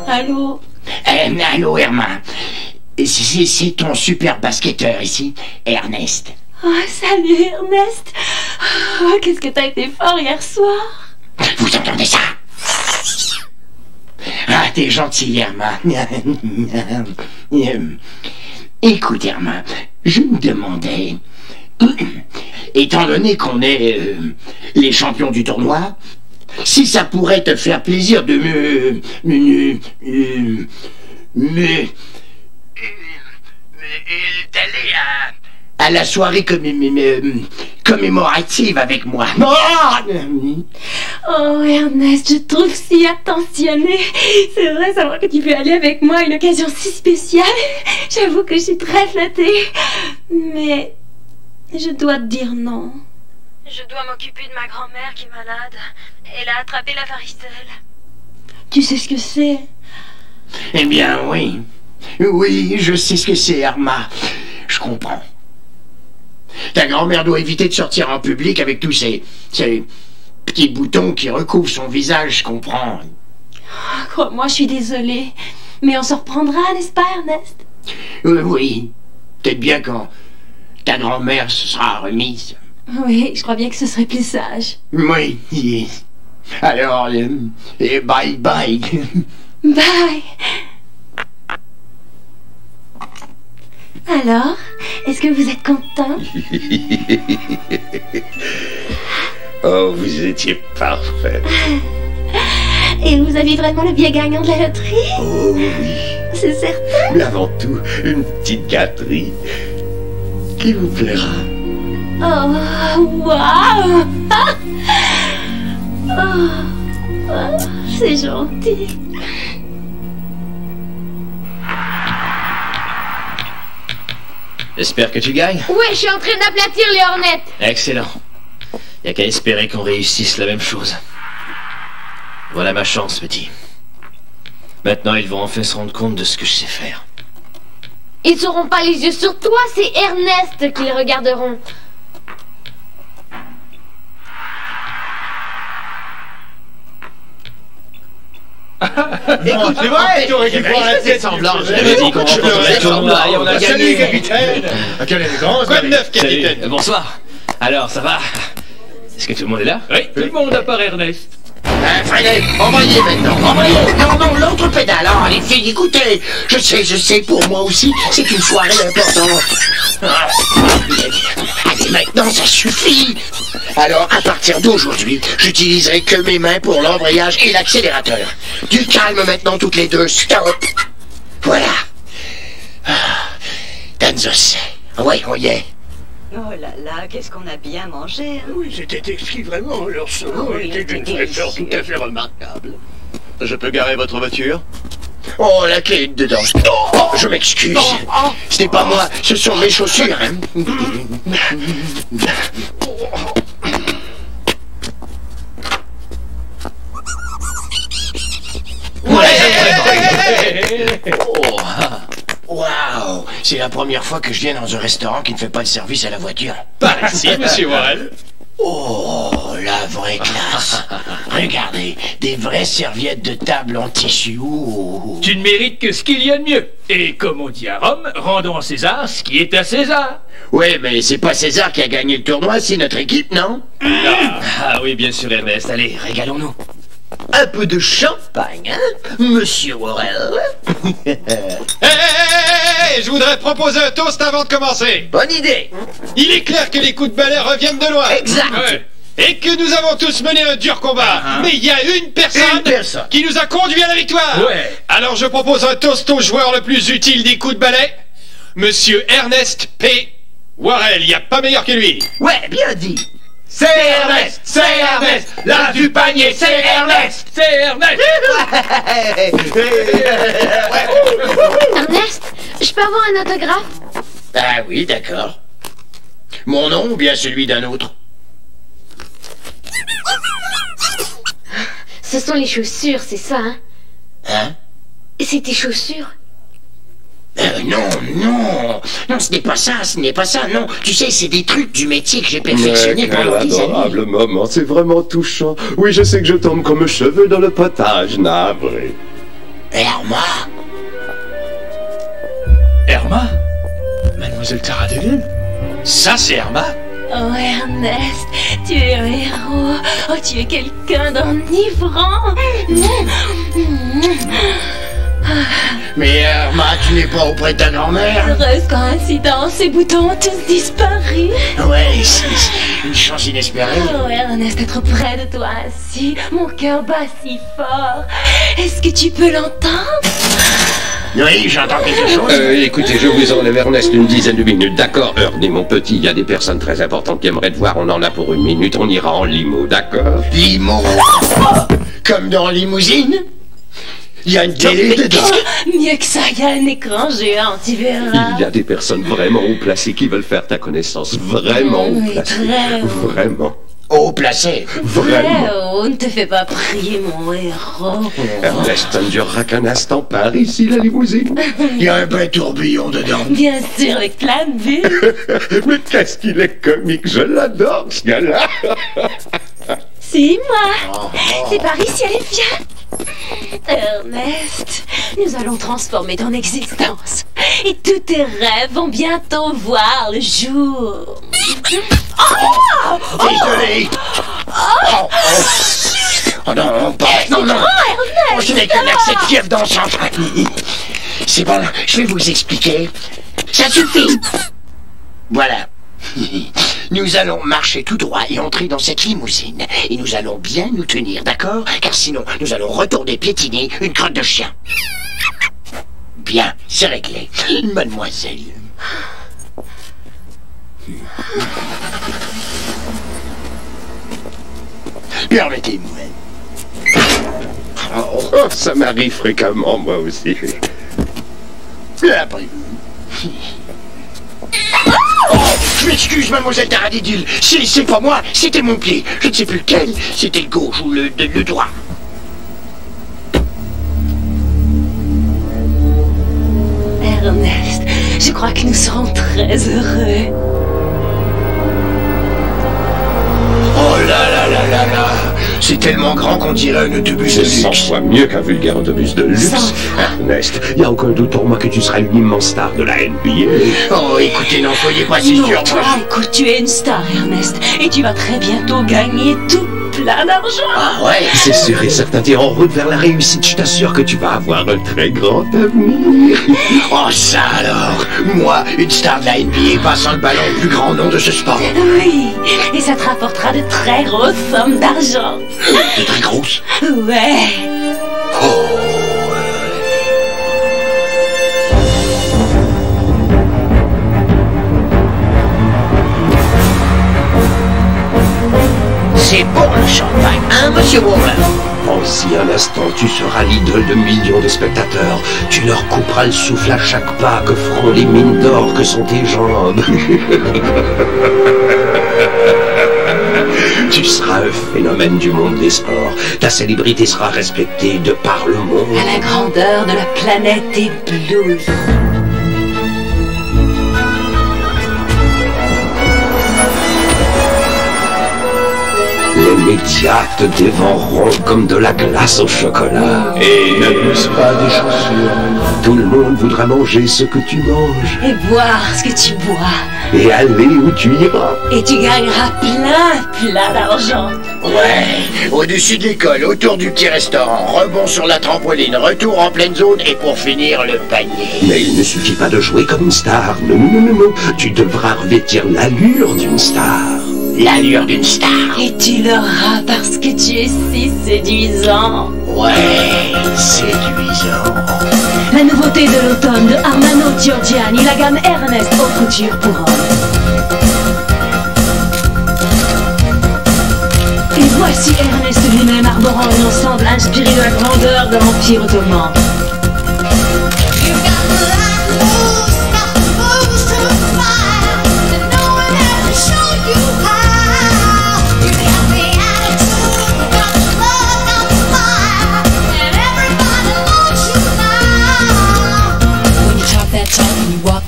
Allô? Allô, Herma. C'est ton super basketteur ici, Ernest. Oh, salut Ernest. Oh, qu'est-ce que t'as été fort hier soir. Vous entendez ça? t'es gentil, Irma. Écoute, Irma, je me demandais, étant donné qu'on est les champions du tournoi, si ça pourrait te faire plaisir de d'aller à la soirée commémorative avec moi. Oh, Ernest, je te trouve si attentionné. C'est vrai, savoir que tu peux aller avec moi à une occasion si spéciale. J'avoue que je suis très flattée. Mais je dois te dire non. Je dois m'occuper de ma grand-mère qui est malade. Elle a attrapé la varicelle. Tu sais ce que c'est? Eh bien, oui. Oui, je sais ce que c'est, Irma. Je comprends. Ta grand-mère doit éviter de sortir en public avec tous ces petits boutons qui recouvrent son visage, je comprends. Oh, crois-moi, je suis désolée. Mais on se reprendra, n'est-ce pas, Ernest? Oui. Peut-être bien quand ta grand-mère se sera remise. Oui, je crois bien que ce serait plus sage. Oui. Alors, bye bye. Bye. Alors, est-ce que vous êtes content? Oh, vous étiez parfait. Et vous avez vraiment le billet gagnant de la loterie? Oh oui. C'est certain. Mais avant tout, une petite gâterie qui vous plaira. Oh, waouh! Oh, c'est gentil. J'espère que tu gagnes. Ouais, je suis en train d'aplatir les Hornets. Excellent. Y a qu'à espérer qu'on réussisse la même chose. Voilà ma chance, petit. Maintenant, ils vont enfin se rendre compte de ce que je sais faire. Ils n'auront pas les yeux sur toi, c'est Ernest qui les regarderont. Écoute, c'est vrai, tu aurais dû voir la tête semblant. J'avais dit qu'on remporterait le tournoi et on a gagné. Salut, capitaine. Quelle élégance. Quoi de neuf, capitaine? Bonsoir. Alors, ça va? Est-ce que tout le monde est là? Oui, tout le monde à part Ernest. Freinez, envoyez maintenant, envoyez. Non, l'autre pédale. Alors, les filles, écoutez. Je sais, pour moi aussi, c'est une soirée importante. Allez, maintenant, ça suffit. Alors, à partir d'aujourd'hui, j'utiliserai que mes mains pour l'embrayage et l'accélérateur. Du calme maintenant, toutes les deux. Stop. Voilà. Danzos. Oui, on y est. Oh là là, qu'est-ce qu'on a bien mangé, hein? Oui, c'était exquis, vraiment. Leur saumon était d'une fraîcheur tout à fait remarquable. Je peux garer votre voiture? Oh, la clé est dedans. Oh, je m'excuse. Ce n'est pas moi, ce sont mes chaussures. Hein. Waouh! C'est la première fois que je viens dans un restaurant qui ne fait pas de service à la voiture. Par ici, monsieur Warren. Oh, la vraie classe. Regardez, des vraies serviettes de table en tissu. Oh. Tu ne mérites que ce qu'il y a de mieux. Et comme on dit à Rome, rendons à César ce qui est à César. Ouais, mais c'est pas César qui a gagné le tournoi, c'est notre équipe, non? Ah oui, bien sûr, Ernest. Allez, régalons-nous. Un peu de champagne, hein, monsieur Worrell? Hey, je voudrais proposer un toast avant de commencer. Bonne idée. Il est clair que les coups de balai reviennent de loin. Exact. Ouais. Et que nous avons tous mené un dur combat. Mais il y a une personne qui nous a conduits à la victoire. Ouais. Alors je propose un toast au joueur le plus utile des coups de balai, monsieur Ernest P. Worrell. Il n'y a pas meilleur que lui. Ouais, bien dit. C'est Ernest, l'as du panier, c'est Ernest, Ernest, je peux avoir un autographe? Ah oui, d'accord. Mon nom ou bien celui d'un autre? Ce sont les chaussures, c'est ça, hein? Hein? C'est tes chaussures? Non, ce n'est pas ça, non. Tu sais, c'est des trucs du métier que j'ai perfectionné pendant des années. Adorable moment, c'est vraiment touchant. Oui, je sais que je tombe comme un cheveu dans le potage, navré. Irma? Irma? Mademoiselle Taradellum? Ça, c'est Irma? Oh, Ernest, tu es un héros. Oh, tu es quelqu'un d'enivrant. Mais Irma, tu n'es pas auprès de ta grand-mère? Heureuse coïncidence, ces boutons ont tous disparu. Ouais, c'est une chance inespérée. Oh, Ernest, être près de toi ainsi, mon cœur bat si fort. Est-ce que tu peux l'entendre? Oui, j'entends quelque chose. Écoutez, je vous enlève Ernest une dizaine de minutes, d'accord? Ernie, mon petit, il y a des personnes très importantes qui aimeraient te voir, on en a pour une minute, on ira en limo, d'accord? Limo? Comme dans Limousine? Il y a une télé dedans? Mieux que ça, il y a un écran géant, tu verras. Il y a des personnes vraiment haut placées qui veulent faire ta connaissance, vraiment haut placées. Très haut. Vraiment. Haut placé? Vraiment. Oh, ne te fais pas prier, mon héros. Ernest, ça ne durera qu'un instant par ici, la limousine. Il y a un vrai tourbillon dedans. Bien sûr, avec plein de bulles. Mais qu'est-ce qu'il est comique, je l'adore, ce gars-là. C'est moi. C'est par ici, allez, viens. Ernest, nous allons transformer ton existence. Et tous tes rêves vont bientôt voir le jour. Désolé. Oh non, non, non. Oh, je n'ai qu'un accès de fièvre dans le centre. C'est bon, je vais vous expliquer. Ça suffit. Voilà. Nous allons marcher tout droit et entrer dans cette limousine. Et nous allons bien nous tenir, d'accord? Car sinon, nous allons retourner piétiner une crotte de chien. Bien, c'est réglé. Mademoiselle. Permettez-moi. Oh, ça m'arrive fréquemment, moi aussi. Après vous. Oh, je m'excuse, mademoiselle Taradidule. C'est pas moi, c'était mon pied. Je ne sais plus lequel. C'était le gauche ou le droit. Ernest, je crois que nous serons très heureux. Oh là là là là là. C'est tellement grand qu'on dirait un autobus de luxe. 100 fois mieux qu'un vulgaire autobus de luxe. Ernest, il n'y a aucun doute pour moi que tu seras une immense star de la NBA. Oh, écoutez, n'en soyez pas si sûr. Toi, écoute, tu es une star, Ernest. Et tu vas très bientôt gagner tout plein d'argent. Ah ouais? C'est sûr et certain, t'es en route vers la réussite. Je t'assure que tu vas avoir un très grand avenir. Oh, ça alors. Moi, une star de la NBA passant le ballon au plus grand nom de ce sport. Oui, et ça te rapportera de très grosses sommes d'argent. De très grosses? Ouais. C'est bon le champagne, hein, monsieur Warren? Pense-y un instant, tu seras l'idole de millions de spectateurs. Tu leur couperas le souffle à chaque pas que feront les mines d'or que sont tes jambes. Tu seras un phénomène du monde des sports. Ta célébrité sera respectée de par le monde. À la grandeur de la planète des blues. Les médias te dévoreront comme de la glace au chocolat. Et n'abuse pas des chaussures. Tout le monde voudra manger ce que tu manges. Et boire ce que tu bois. Et aller où tu iras. Et tu gagneras plein d'argent. Ouais, au-dessus de l'école, autour du petit restaurant, rebond sur la trampoline, retour en pleine zone et pour finir, le panier. Mais il ne suffit pas de jouer comme une star. Non, non, non, non. Tu devras revêtir l'allure d'une star. L'allure d'une star. Et tu l'auras parce que tu es si séduisant. Ouais, séduisant. La nouveauté de l'automne de Armano Giorgiani, la gamme Ernest haute couture pour hommes. Et voici Ernest lui-même arborant un ensemble inspiré de la grandeur de l'Empire ottoman.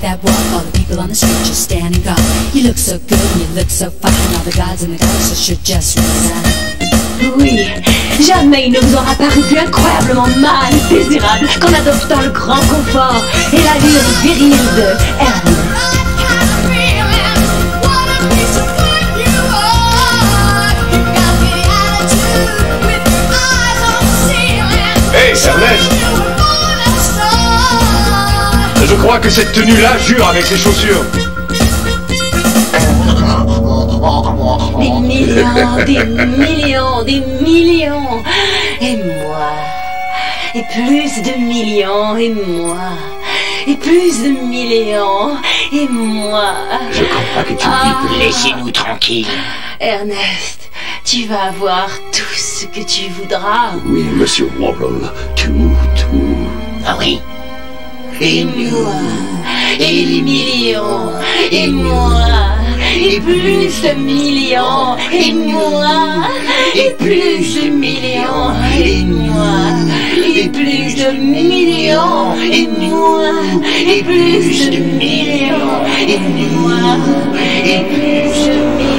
That walk, all the people on the street just stand and go. You look so good and you look so fine. All the guys and the girls should just resign. Oui, jamais il ne vous aura paru plus incroyablement mal et désirable qu'en adoptant le grand confort et l'allure virile de Ernest. Hey, Ernest! crois que cette tenue-là jure avec ses chaussures. Des millions, des millions, des millions. Et moi. Et plus de millions, et moi. Et plus de millions, et moi. Je comprends que tu me dis, laissez-nous tranquilles. Ernest, tu vas avoir tout ce que tu voudras. Oui, monsieur Worrell, tout. Ah oui? Et moi, et les millions, et moi, et plus de millions, et moi, et plus de millions, et moi, et plus de millions, et moi, et plus de millions, et moi, et plus de millions.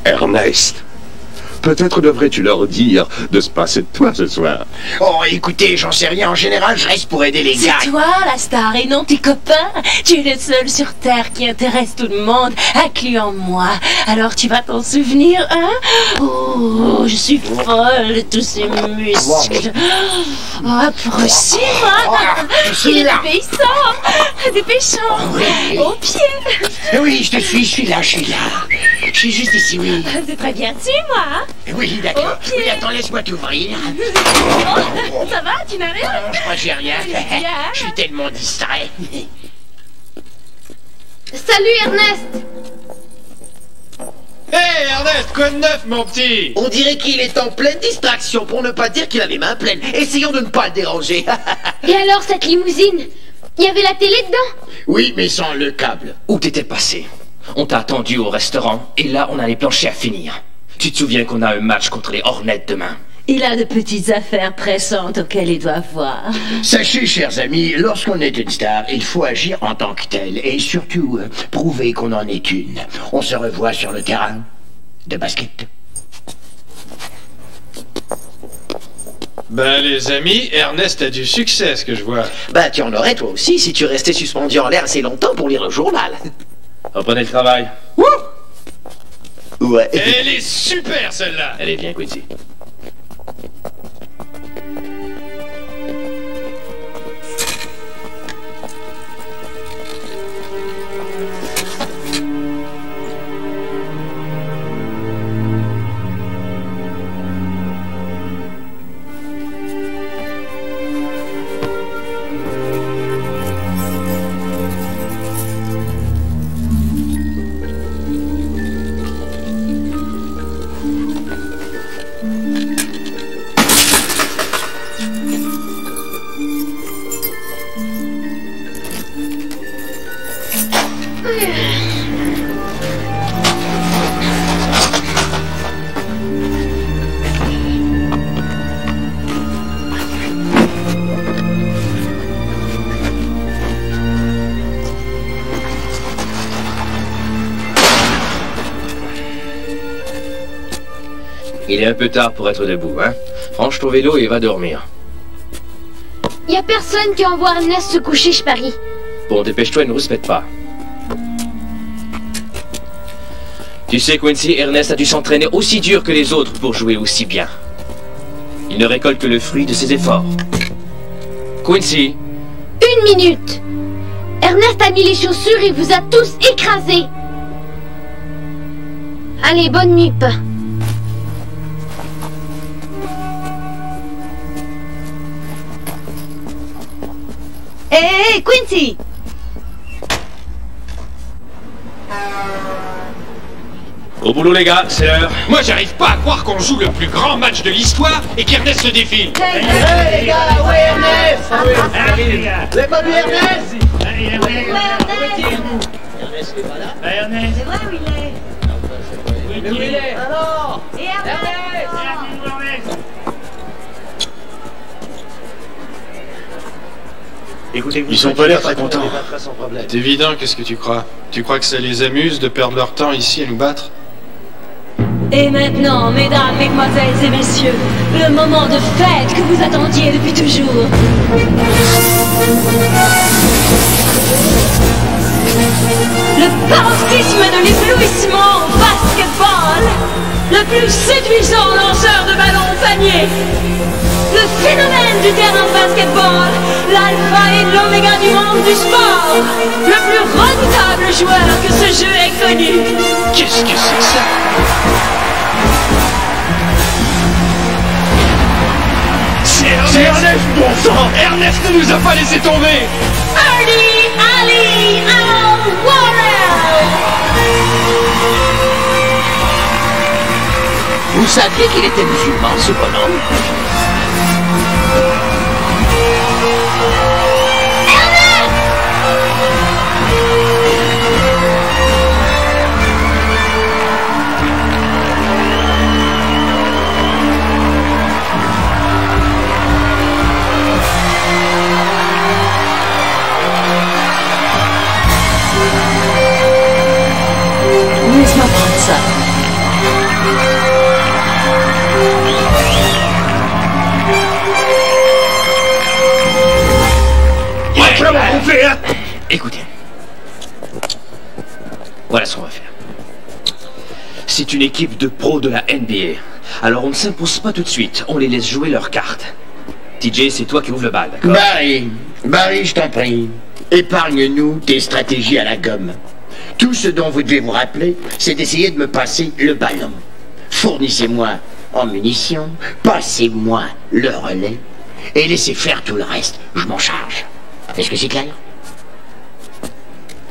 Ernest, peut-être devrais-tu leur dire de se passer de toi ce soir. Oh, écoutez, j'en sais rien. En général, je reste pour aider les gars. C'est toi, la star, et non tes copains. Tu es le seul sur Terre qui intéresse tout le monde, incluant moi. Alors tu vas t'en souvenir, hein? Oh, je suis folle de tous ces muscles. Oh, approche-moi. Je suis là. Dépêchant. Au pied. Oui, je te suis, je suis là. Je suis juste ici, oui. C'est très bien, suis-moi, hein? Oui, d'accord. Oui, attends, laisse-moi t'ouvrir. Oh, ça va, tu n'as rien? Je crois que j'ai rien. Je suis tellement distrait. Salut Ernest! Hé Ernest, quoi de neuf mon petit? On dirait qu'il est en pleine distraction, pour ne pas dire qu'il a les mains pleines. Essayons de ne pas le déranger. Et alors cette limousine? Il y avait la télé dedans? Oui, mais sans le câble. Où t'étais passé? On t'a attendu au restaurant, et là on a les planchers à finir. Tu te souviens qu'on a un match contre les Hornets demain? Il a de petites affaires pressantes auxquelles il doit voir. Sachez, chers amis, lorsqu'on est une star, il faut agir en tant que tel. Et surtout, prouver qu'on en est une. On se revoit sur le terrain de basket. Ben les amis, Ernest a du succès, ce que je vois. Bah tu en aurais toi aussi si tu restais suspendu en l'air assez longtemps pour lire le journal. Reprenez le travail. Ouais. Elle est super celle-là. Elle est bien, Quincy. Il est un peu tard pour être debout, hein? Range ton vélo et va dormir. Y a personne qui envoie Ernest se coucher, je parie. Bon, dépêche-toi et ne rouspète pas. Tu sais, Quincy, Ernest a dû s'entraîner aussi dur que les autres pour jouer aussi bien. Il ne récolte que le fruit de ses efforts. Quincy. 1 minute. Ernest a mis les chaussures et vous a tous écrasés. Allez, bonne nuit, pas. Hé, Quincy! Au boulot les gars, c'est l'heure. Moi j'arrive pas à croire qu'on joue le plus grand match de l'histoire et qu'Ernest se défile. Hey les gars, où est Ernest? Allez les gars. Vous avez pas vu Ernest? Allez, Ernest. Ernest n'est pas là. Ernest. C'est vrai où il est? Mais où il est? Alors? Et Ernest? Écoutez, Ils ont pas l'air très contents. sans problème. C'est évident, qu'est-ce que tu crois? Tu crois que ça les amuse de perdre leur temps ici à nous battre? Et maintenant, mesdames, mesdemoiselles et messieurs, le moment de fête que vous attendiez depuis toujours. paroxysme de l'éblouissement au basketball, le plus séduisant lanceur de ballon au panier, le phénomène du terrain de basketball, l'alpha et l'oméga du monde du sport, le plus redoutable joueur que ce jeu ait connu. Qu'est-ce que c'est que ça? C'est Ernest, bon sang! Ernest ne nous a pas laissé tomber! Ernie Ali Warren! Vous saviez qu'il était musulman, ce bonhomme? Laisse-moi prendre ça. Comment on fait, hein? Écoutez. Voilà ce qu'on va faire. C'est une équipe de pros de la NBA. Alors on ne s'impose pas tout de suite. On les laisse jouer leurs cartes. TJ, c'est toi qui ouvre le bal, d'accord? Barry, je t'en prie. Épargne-nous tes stratégies à la gomme. Tout ce dont vous devez vous rappeler, c'est d'essayer de me passer le ballon. Fournissez-moi en munitions, passez-moi le relais, et laissez faire tout le reste. Je m'en charge. Est-ce que c'est clair?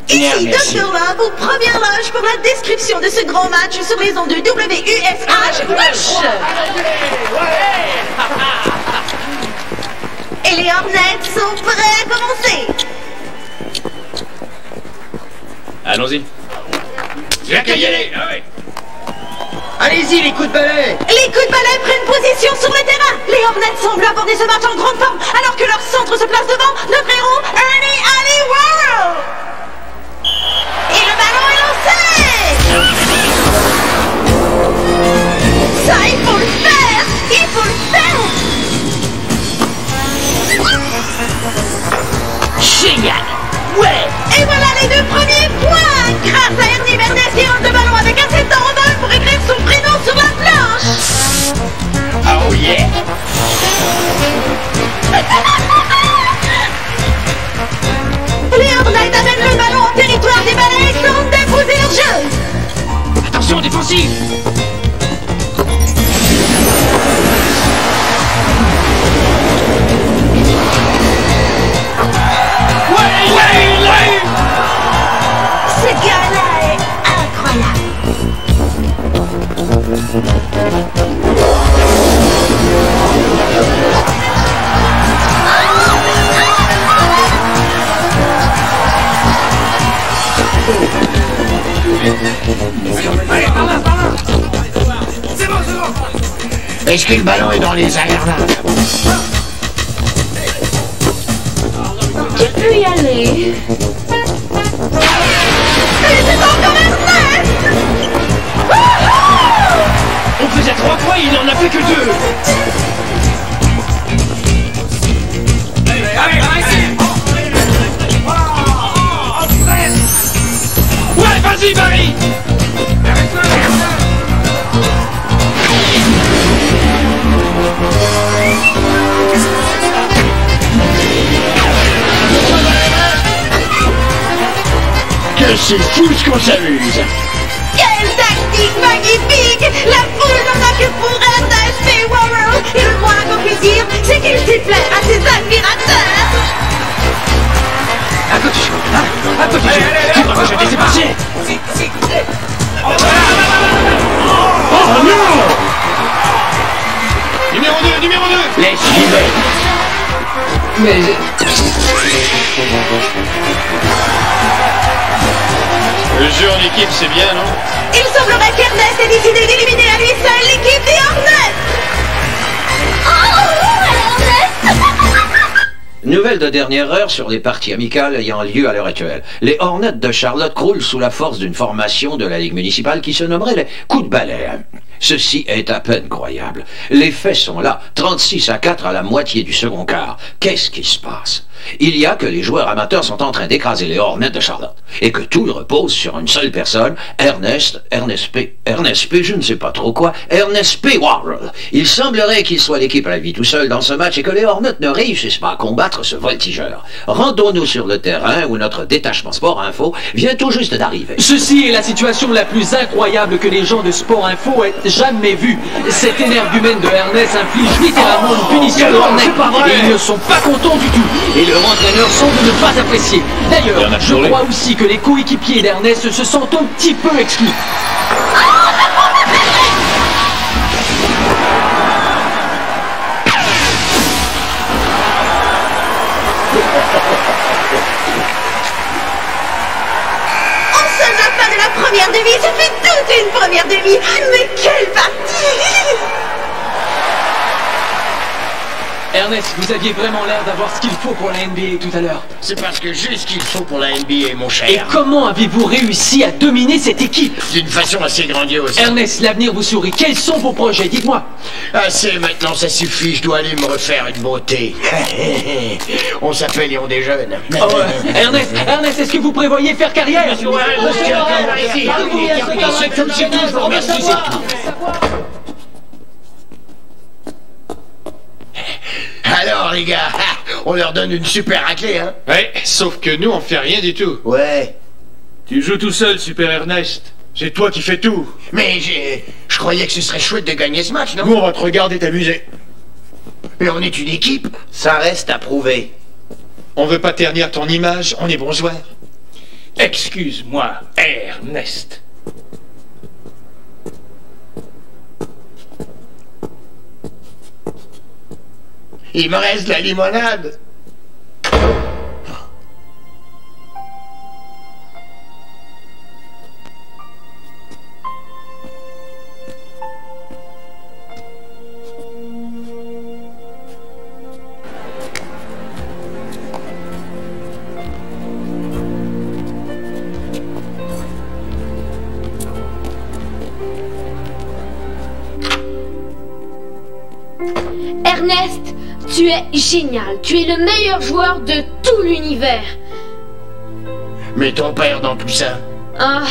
Ici Merci. Dr. Love, au première loge pour la description de ce grand match sur les ondes de WUSH. Whoosh! Et les Hornets sont prêts à commencer. Allons-y. J'ai qu'à y aller! Ah ouais. Allez-y, les coups de balai! Les coups de balai prennent position sur le terrain. Les Hornets semblent aborder ce match en grande forme, alors que leur centre se place devant notre héros, Ernie Ali Warren. Et le ballon est lancé. Ça, il faut le faire. Il faut le faire. Génial! Ouais! Et voilà les 2 premiers points. Grâce à Ernie Bernès qui lance le ballon avec assez de temps en vol pour écrire son prénom sur la planche. Oh yeah! Les Hornets amènent le ballon en territoire des balais et tentent d'imposer leur jeu. Attention, défensive! Ouais! Ce gars-là est incroyable. Est-ce que le ballon est dans les airs là? Tu peux y aller. On faisait 3 points, il n'en a fait que 2! Ouais, vas-y, Barry! Que c'est fou ce qu'on s'amuse! Quelle tactique magnifique! La foule n'en a que pour Ernest et Warren. Et le moins qu'on puisse dire, c'est qu'il s'y plaît à ses admirateurs. À côté, à côté, tu vas rejeter, c'est parti! Oh non! Numéro 2! Laisse vivre! Mais... Le jeu en équipe, c'est bien, non? Il semblerait qu'Ernest ait décidé d'éliminer à lui seul l'équipe des Hornets. Nouvelle de dernière heure sur les parties amicales ayant lieu à l'heure actuelle. Les Hornets de Charlotte croulent sous la force d'une formation de la Ligue municipale qui se nommerait les coups de balai. Ceci est à peine croyable. Les faits sont là, 36-4 à la moitié du second quart. Qu'est-ce qui se passe? Il y a que les joueurs amateurs sont en train d'écraser les Hornets de Charlotte. Et que tout repose sur une seule personne, Ernest P, je ne sais pas trop quoi, Ernest P. Warrell. Il semblerait qu'il soit l'équipe à la vie tout seul dans ce match et que les Hornets ne réussissent pas à combattre ce voltigeur. Rendons-nous sur le terrain où notre détachement Sport Info vient tout juste d'arriver. Ceci est la situation la plus incroyable que les gens de Sport Info aient jamais vue. Cette énergumène de Ernest inflige littéralement une punition aux Hornets. Et ils ne sont pas contents du tout. Et leurs entraîneurs semblent ne pas apprécier. D'ailleurs, je crois aussi que les coéquipiers d'Ernest se sentent un petit peu exclus. Première demi, ça fait toute une première demi. Mais quelle partie! Ernest, vous aviez vraiment l'air d'avoir ce qu'il faut pour la NBA tout à l'heure. C'est parce que j'ai ce qu'il faut pour la NBA, mon cher. Et comment avez-vous réussi à dominer cette équipe? D'une façon assez grandiose. Ernest, l'avenir vous sourit. Quels sont vos projets? Dites-moi. Assez, maintenant ça suffit, je dois aller me refaire une beauté. On s'appelle et on déjeune. Oh, Ernest, est-ce que vous prévoyez faire carrière? Alors les gars, on leur donne une super raclée, hein? Ouais, sauf que nous on fait rien du tout. Ouais. Tu joues tout seul, Super Ernest. C'est toi qui fais tout. Mais je croyais que ce serait chouette de gagner ce match, non? Nous on va te regarder t'amuser. Mais on est une équipe. Ça reste à prouver. On veut pas ternir ton image, on est bons joueurs. Excuse-moi, Ernest. Il me reste de la limonade. Ernest, tu es génial. Tu es le meilleur joueur de tout l'univers. Mais ton père dans tout ça? Ah,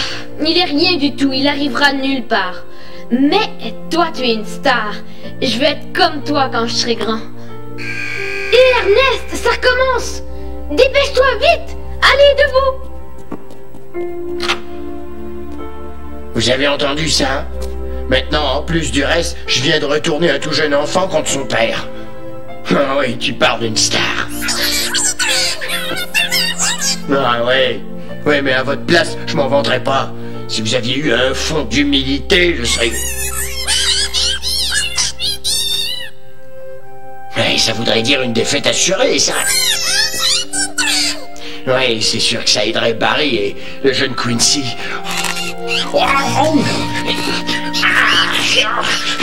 il est rien du tout. Il arrivera nulle part. Mais toi, tu es une star. Je veux être comme toi quand je serai grand. Et Ernest, ça recommence. Dépêche-toi vite. Allez, debout. Vous avez entendu ça? Maintenant, en plus du reste, je viens de retourner un tout jeune enfant contre son père. Ah oui, tu parles d'une star. Ah ouais. Ouais, mais à votre place, je m'en vanterais pas. Si vous aviez eu un fond d'humilité, je serais... Ouais, ça voudrait dire une défaite assurée, ça. Ouais, c'est sûr que ça aiderait Barry et le jeune Quincy.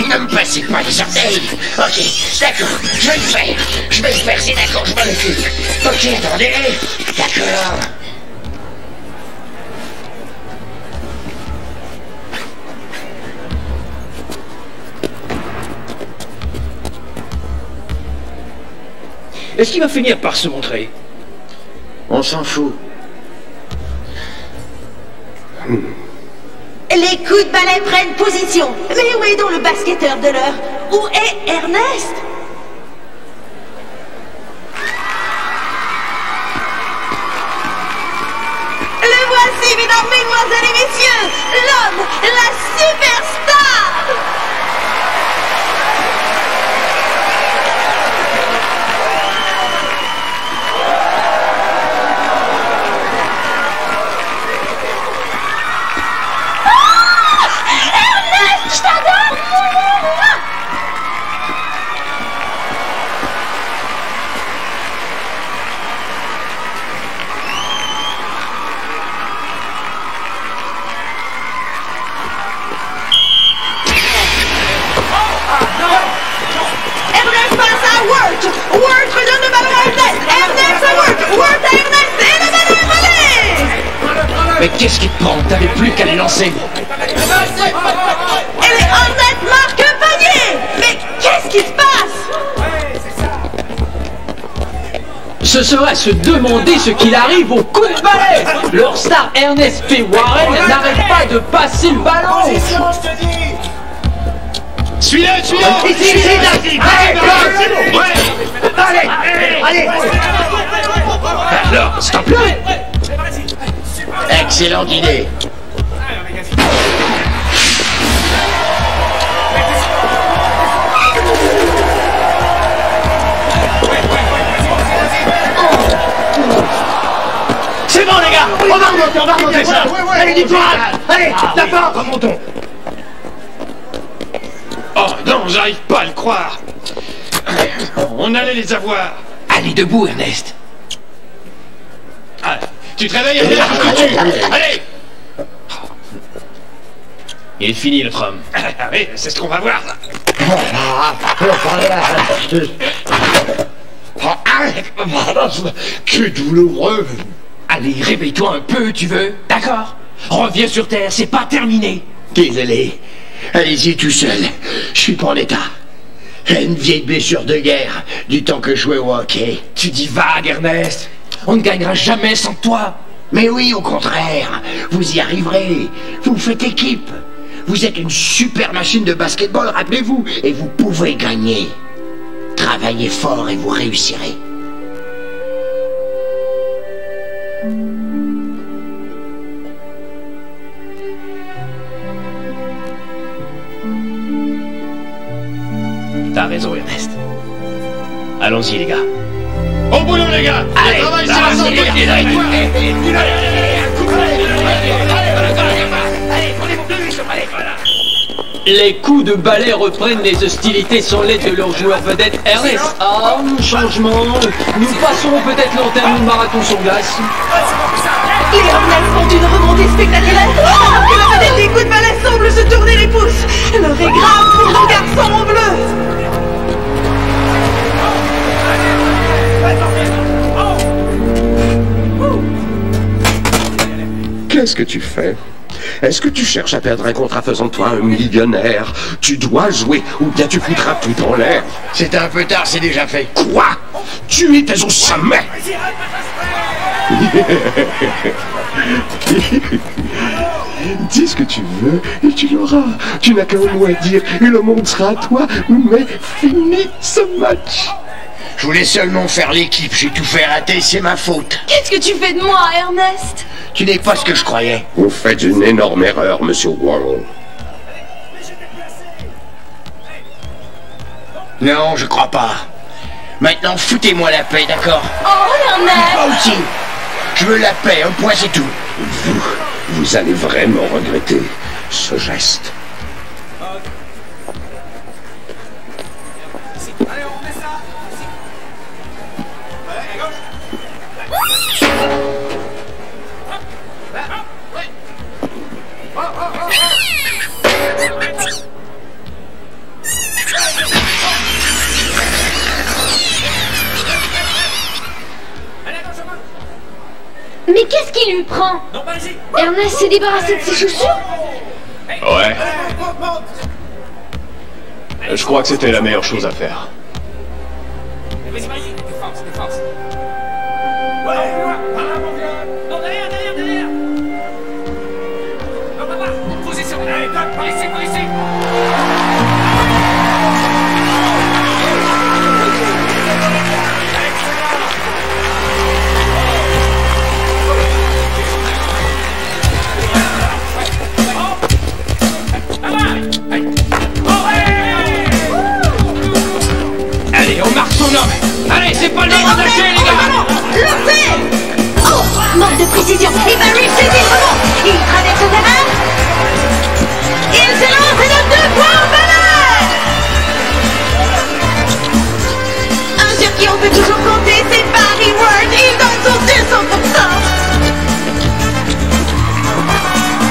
Ne me passez pas les orteils. Ok, d'accord, je vais le faire. Je vais le faire, c'est d'accord, je m'en occupe. Ok, attendez. D'accord. Est-ce qu'il va finir par se montrer? On s'en fout. Les coups de balai prennent position. Mais où est donc le basketteur de l'heure? Où est Ernest? Le voici, mesdames, mesdemoiselles et messieurs, l'homme, la superstar! Je t'adore. Ernest passe à Wirt. Wirt redonne le ballon à Ernest. Ernest à Wirt. Wirt à Ernest. Et le ballon est volé. Mais qu'est-ce qui te prend? T'avais plus qu'à les lancer. Et les Hornets marquent un panier. Mais qu'est-ce qui se passe? ce serait se demander ce qu'il arrive au coup de balai. Leur star Ernest P. Warren n'arrête pas de passer le ballon. Suis-le, suis-le. Allez. Alors, stop-le. Excellente idée. C'est bon, les gars. On va remonter ça. Allez, du courage. Allez, d'accord. Remontons. Oh non, j'arrive pas à le croire. On allait les avoir. Allez, debout, Ernest. Allez, tu te réveilles, Ernest, allez. Il est fini, le tram. Ah oui, c'est ce qu'on va voir. Que douloureux. Allez, réveille-toi un peu, tu veux? D'accord? Reviens sur Terre, c'est pas terminé. Désolé. Allez-y tout seul. Je suis pas en état. Une vieille blessure de guerre du temps que je jouais au hockey. Tu dis vague, Ernest. On ne gagnera jamais sans toi. Mais oui, au contraire. Vous y arriverez. Vous faites équipe. Vous êtes une super machine de basketball, rappelez-vous. Et vous pouvez gagner. Travaillez fort et vous réussirez. T'as raison, Ernest. Allons-y, les gars. Au boulot, les gars. Allez, le travail, c'est la santé. Les coups de balai reprennent les hostilités sur l'aide de leur joueur vedette Ernest. Ah, changement. Nous passerons peut-être l'antenne du marathon sur glace. Les Hornets font une remontée spectaculaire alors que la vedette des coups de balai semble se tourner les pouces. L'heure est grave pour nos garçons en bleu. Qu'est-ce que tu fais? Est-ce que tu cherches à perdre un contrat faisant de toi un millionnaire? Tu dois jouer, ou bien tu foutras tout en l'air. C'est un peu tard, c'est déjà fait. Quoi? Tu étais au sommet. Dis ce que tu veux, et tu l'auras. Tu n'as qu'un mot à dire, et le monde sera à toi, mais fini ce match. Je voulais seulement faire l'équipe, j'ai tout fait rater, c'est ma faute. Qu'est-ce que tu fais de moi, Ernest? Tu n'es pas ce que je croyais. Vous faites une énorme erreur, Monsieur Warhol. Non, je crois pas. Maintenant, foutez-moi la paix, d'accord? Oh, Ernest! Moi aussi. Je veux la paix, un point c'est tout. Vous allez vraiment regretter ce geste. Mais qu'est-ce qui lui prend? Ernest s'est débarrassé de ses chaussures? Ouais. Je crois que c'était la meilleure chose à faire. Vas-y, défense. Ouais, par là, mon vieux. Non, derrière. Non, papa, position. Allez, par ici. Allez, on marque son homme. Allez, c'est pas le moment de lâcher, les gars. Lancez! Oh, manque de précision. Et Barry saisit le rebond. Il traverse le terrain. Il se lance et donne 2 points au balai. Un sur qui on peut toujours compter, c'est Barry Ward. Il donne son 200%.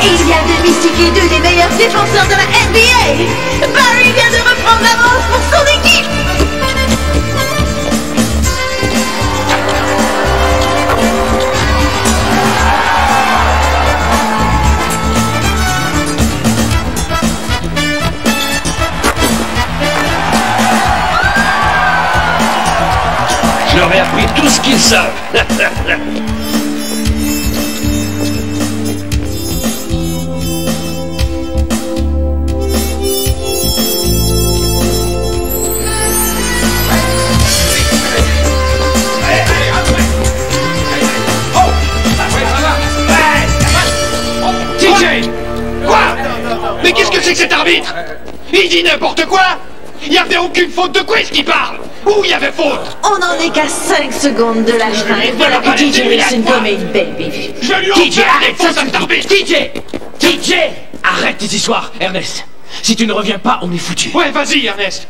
Il vient de mystifier 2 des meilleurs défenseurs de la NBA. Barry vient de reprendre l'avance pour son équipe. Je leur ai appris tout ce qu'ils savent. TJ! Quoi? Mais qu'est-ce que c'est que cet arbitre? Il dit n'importe quoi? Il n'y avait aucune faute, de quoi est-ce qu'il parle? Où il y avait faute? On n'en est qu'à 5 secondes de la fin et voilà que TJ Wilson commet une belle bévue. TJ, arrête ça, cet arbitre! TJ! Arrête tes histoires, Ernest. Si tu ne reviens pas, on est foutu. Ouais, vas-y, Ernest.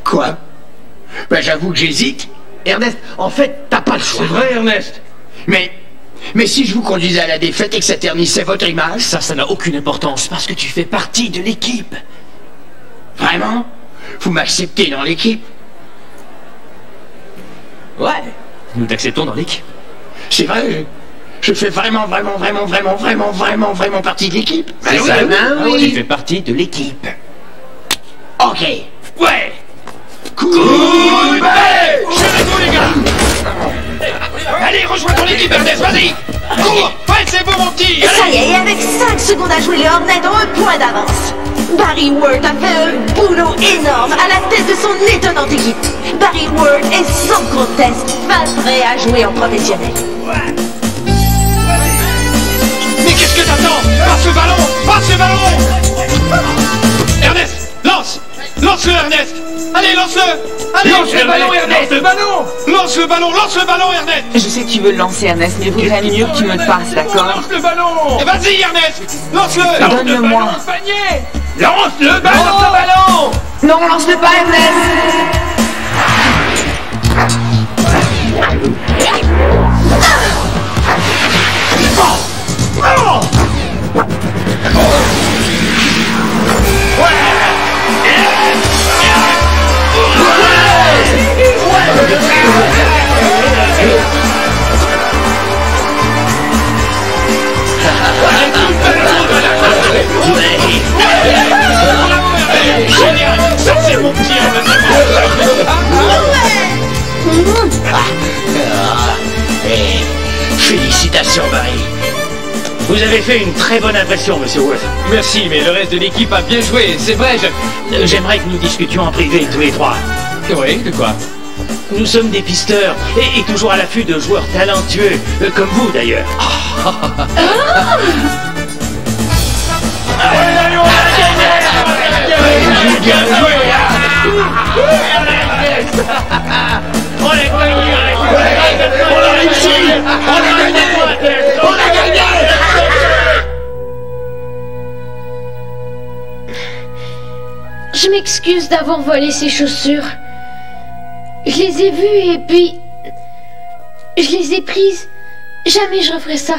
Quoi? Ben j'avoue que j'hésite. Ernest, en fait, t'as pas le choix. C'est vrai, Ernest. Mais si je vous conduisais à la défaite et que ça ternissait votre image... Ça n'a aucune importance parce que tu fais partie de l'équipe. Vraiment? Vous m'acceptez dans l'équipe? Ouais, nous t'acceptons dans l'équipe. C'est vrai, je fais vraiment partie de l'équipe. C'est ça, oui. Tu fais partie de l'équipe. Ok. Ouais. Coup de balai! Chez les gars! Allez, rejoins ton équipe, Ernest, vas-y! Cours! Ouais, c'est bon, mon petit! Ça y est, et avec 5 secondes à jouer, les Hornets ont un point d'avance. Barry Ward a fait un boulot énorme à la tête de son étonnante équipe. Barry Ward est sans conteste pas prêt à jouer en professionnel. Mais qu'est-ce que t'attends? Passe le ballon! Passe le ballon! Ernest, lance! Lance-le, Ernest! Allez, lance-le! Allez, Lance le ballon, Ernest! Lance le ballon! Lance le ballon! Lance le ballon, Ernest! Je sais que tu veux le lancer, Ernest, mais il vaudrait mieux que tu me le passes, d'accord? Lance le ballon! Vas-y, Ernest! Lance-le! Donne-le-moi! Lance le ballon! Lance le ballon! Non, lance-le pas, Ernest! Génial! Ça, c'est mon petit Félicitations, Barry. Vous avez fait une très bonne impression, Monsieur Wolf. Merci, mais le reste de l'équipe a bien joué, c'est vrai, J'aimerais que nous discutions en privé, tous les trois. Oui, de quoi? Nous sommes des pisteurs, et toujours à l'affût de joueurs talentueux, comme vous d'ailleurs. Bien joué! On a gagné! On a réussi! On a gagné! On a gagné! Je m'excuse d'avoir volé ces chaussures. Je les ai vues et puis... je les ai prises. Jamais je referai ça.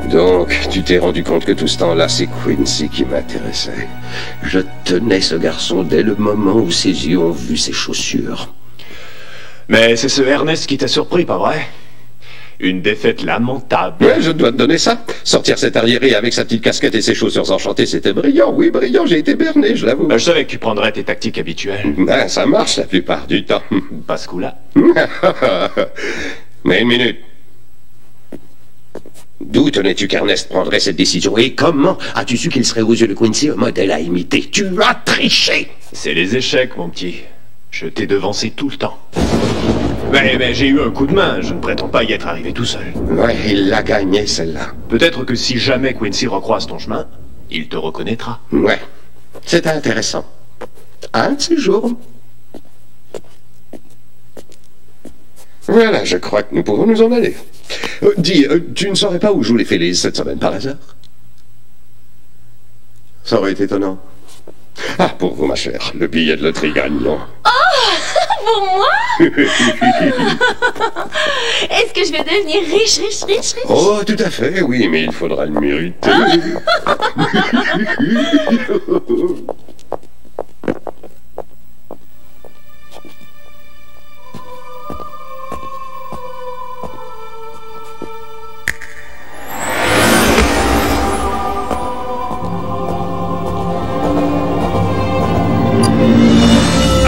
Donc, tu t'es rendu compte que tout ce temps-là, c'est Quincy qui m'intéressait. Je tenais ce garçon dès le moment où ses yeux ont vu ses chaussures. Mais c'est ce Ernest qui t'a surpris, pas vrai? Une défaite lamentable. Ouais, je dois te donner ça. Sortir cet arriéré avec sa petite casquette et ses chaussures enchantées, c'était brillant. Oui, brillant, j'ai été berné, je l'avoue. Je savais que tu prendrais tes tactiques habituelles. Ben, ça marche la plupart du temps. Pas ce coup-là. Mais une minute. D'où tenais-tu qu'Ernest prendrait cette décision? Et comment as-tu su qu'il serait aux yeux de Quincy un modèle à imiter? Tu as triché! C'est les échecs, mon petit. Je t'ai devancé tout le temps. Mais j'ai eu un coup de main, je ne prétends pas y être arrivé tout seul. Ouais, il l'a gagné, celle-là. Peut-être que si jamais Quincy recroise ton chemin, il te reconnaîtra. Ouais, c'est intéressant. Un de ces jours. Voilà, je crois que nous pouvons nous en aller. Dis, tu ne saurais pas où jouent les Phillies cette semaine par hasard? Ça aurait été étonnant. Ah, pour vous, ma chère, le billet de loterie gagnant. Oh, pour moi? Est-ce que je vais devenir riche? Oh, tout à fait, oui, mais il faudra le mériter.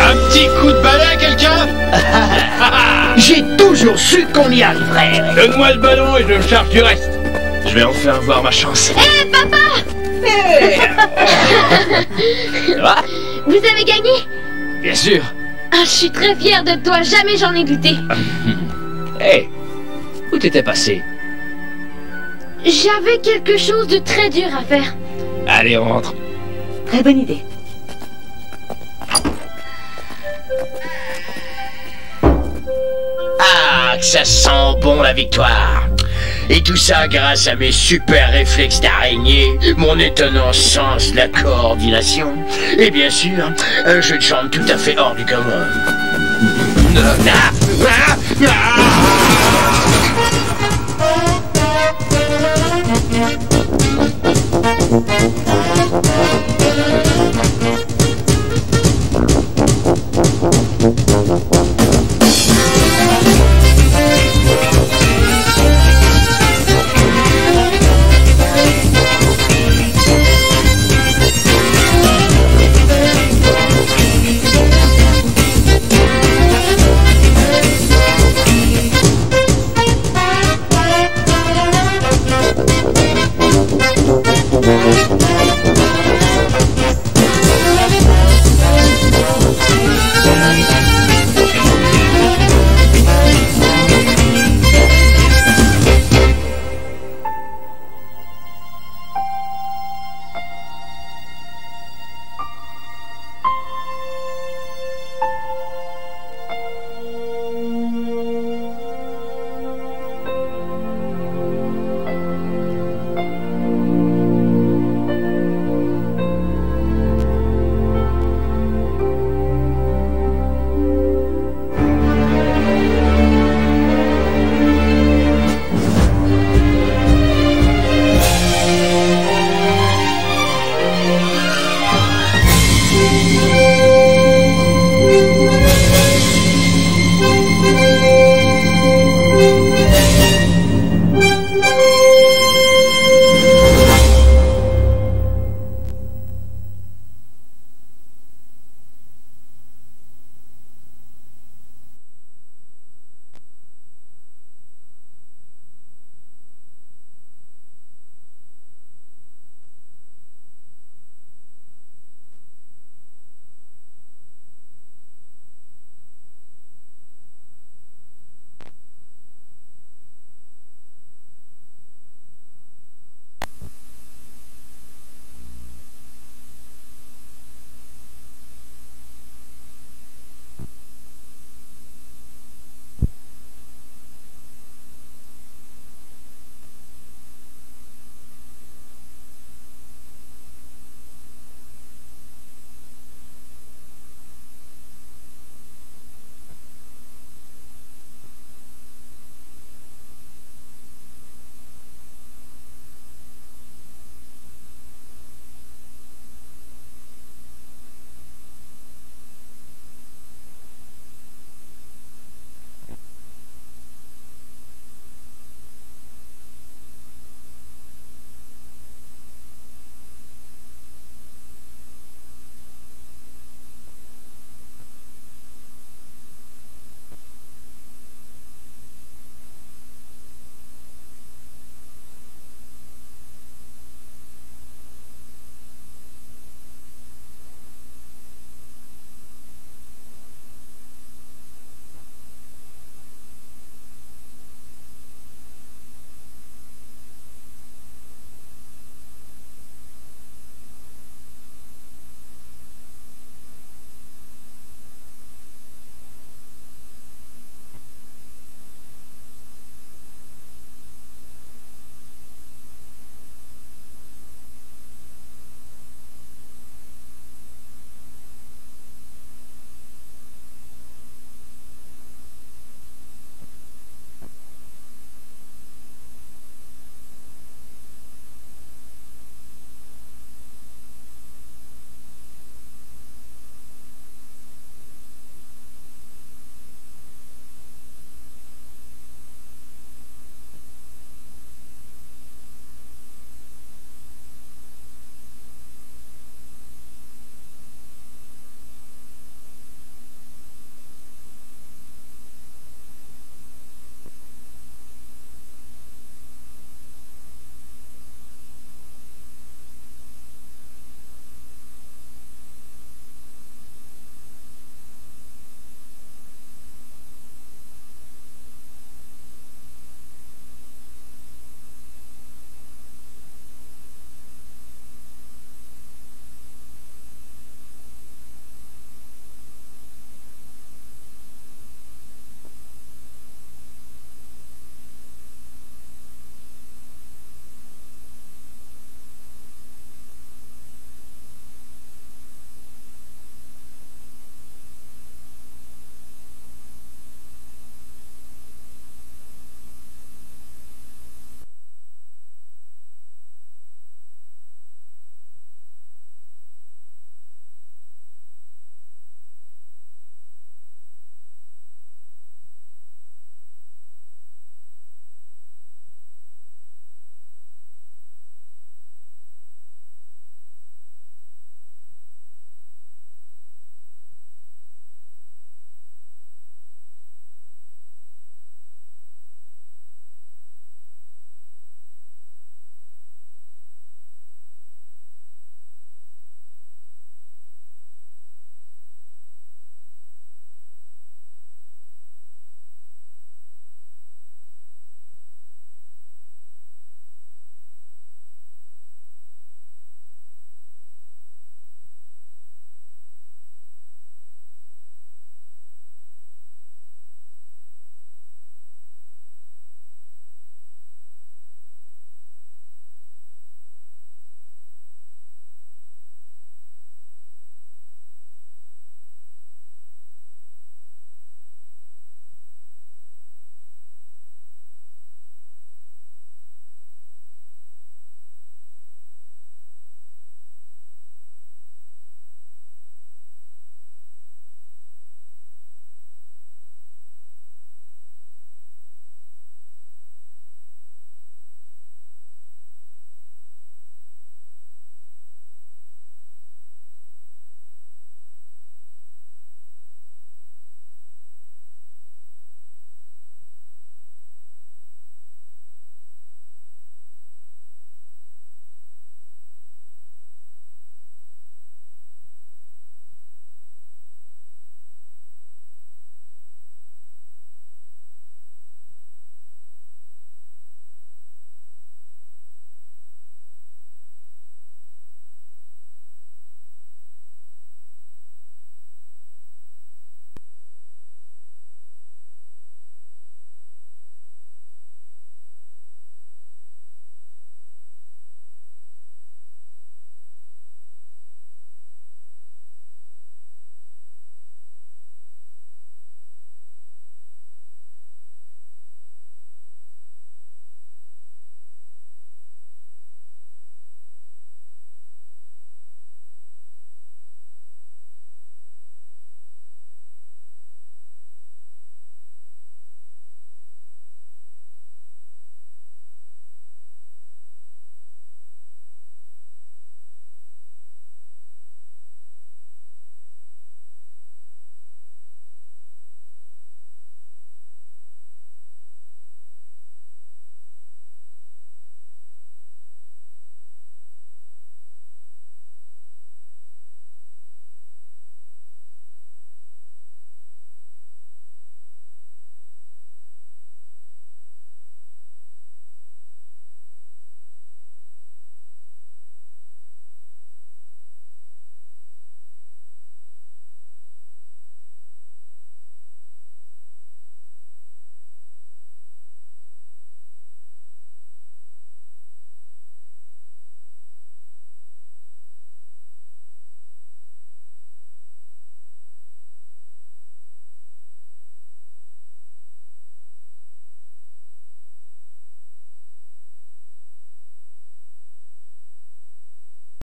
Un petit coup de balai, quelqu'un? toujours su qu'on y arriverait. Donne-moi le ballon et je me charge du reste. Je vais enfin avoir ma chance. Hé, papa! Ça va? Vous avez gagné? Bien sûr. Ah, je suis très fière de toi, jamais j'en ai goûté. Hé, où t'étais passé? J'avais quelque chose de très dur à faire. Allez, on rentre. Très bonne idée. Ah, que ça sent bon la victoire. Et tout ça grâce à mes super réflexes d'araignée, mon étonnant sens de la coordination, et bien sûr, un jeu de jambes tout à fait hors du commun.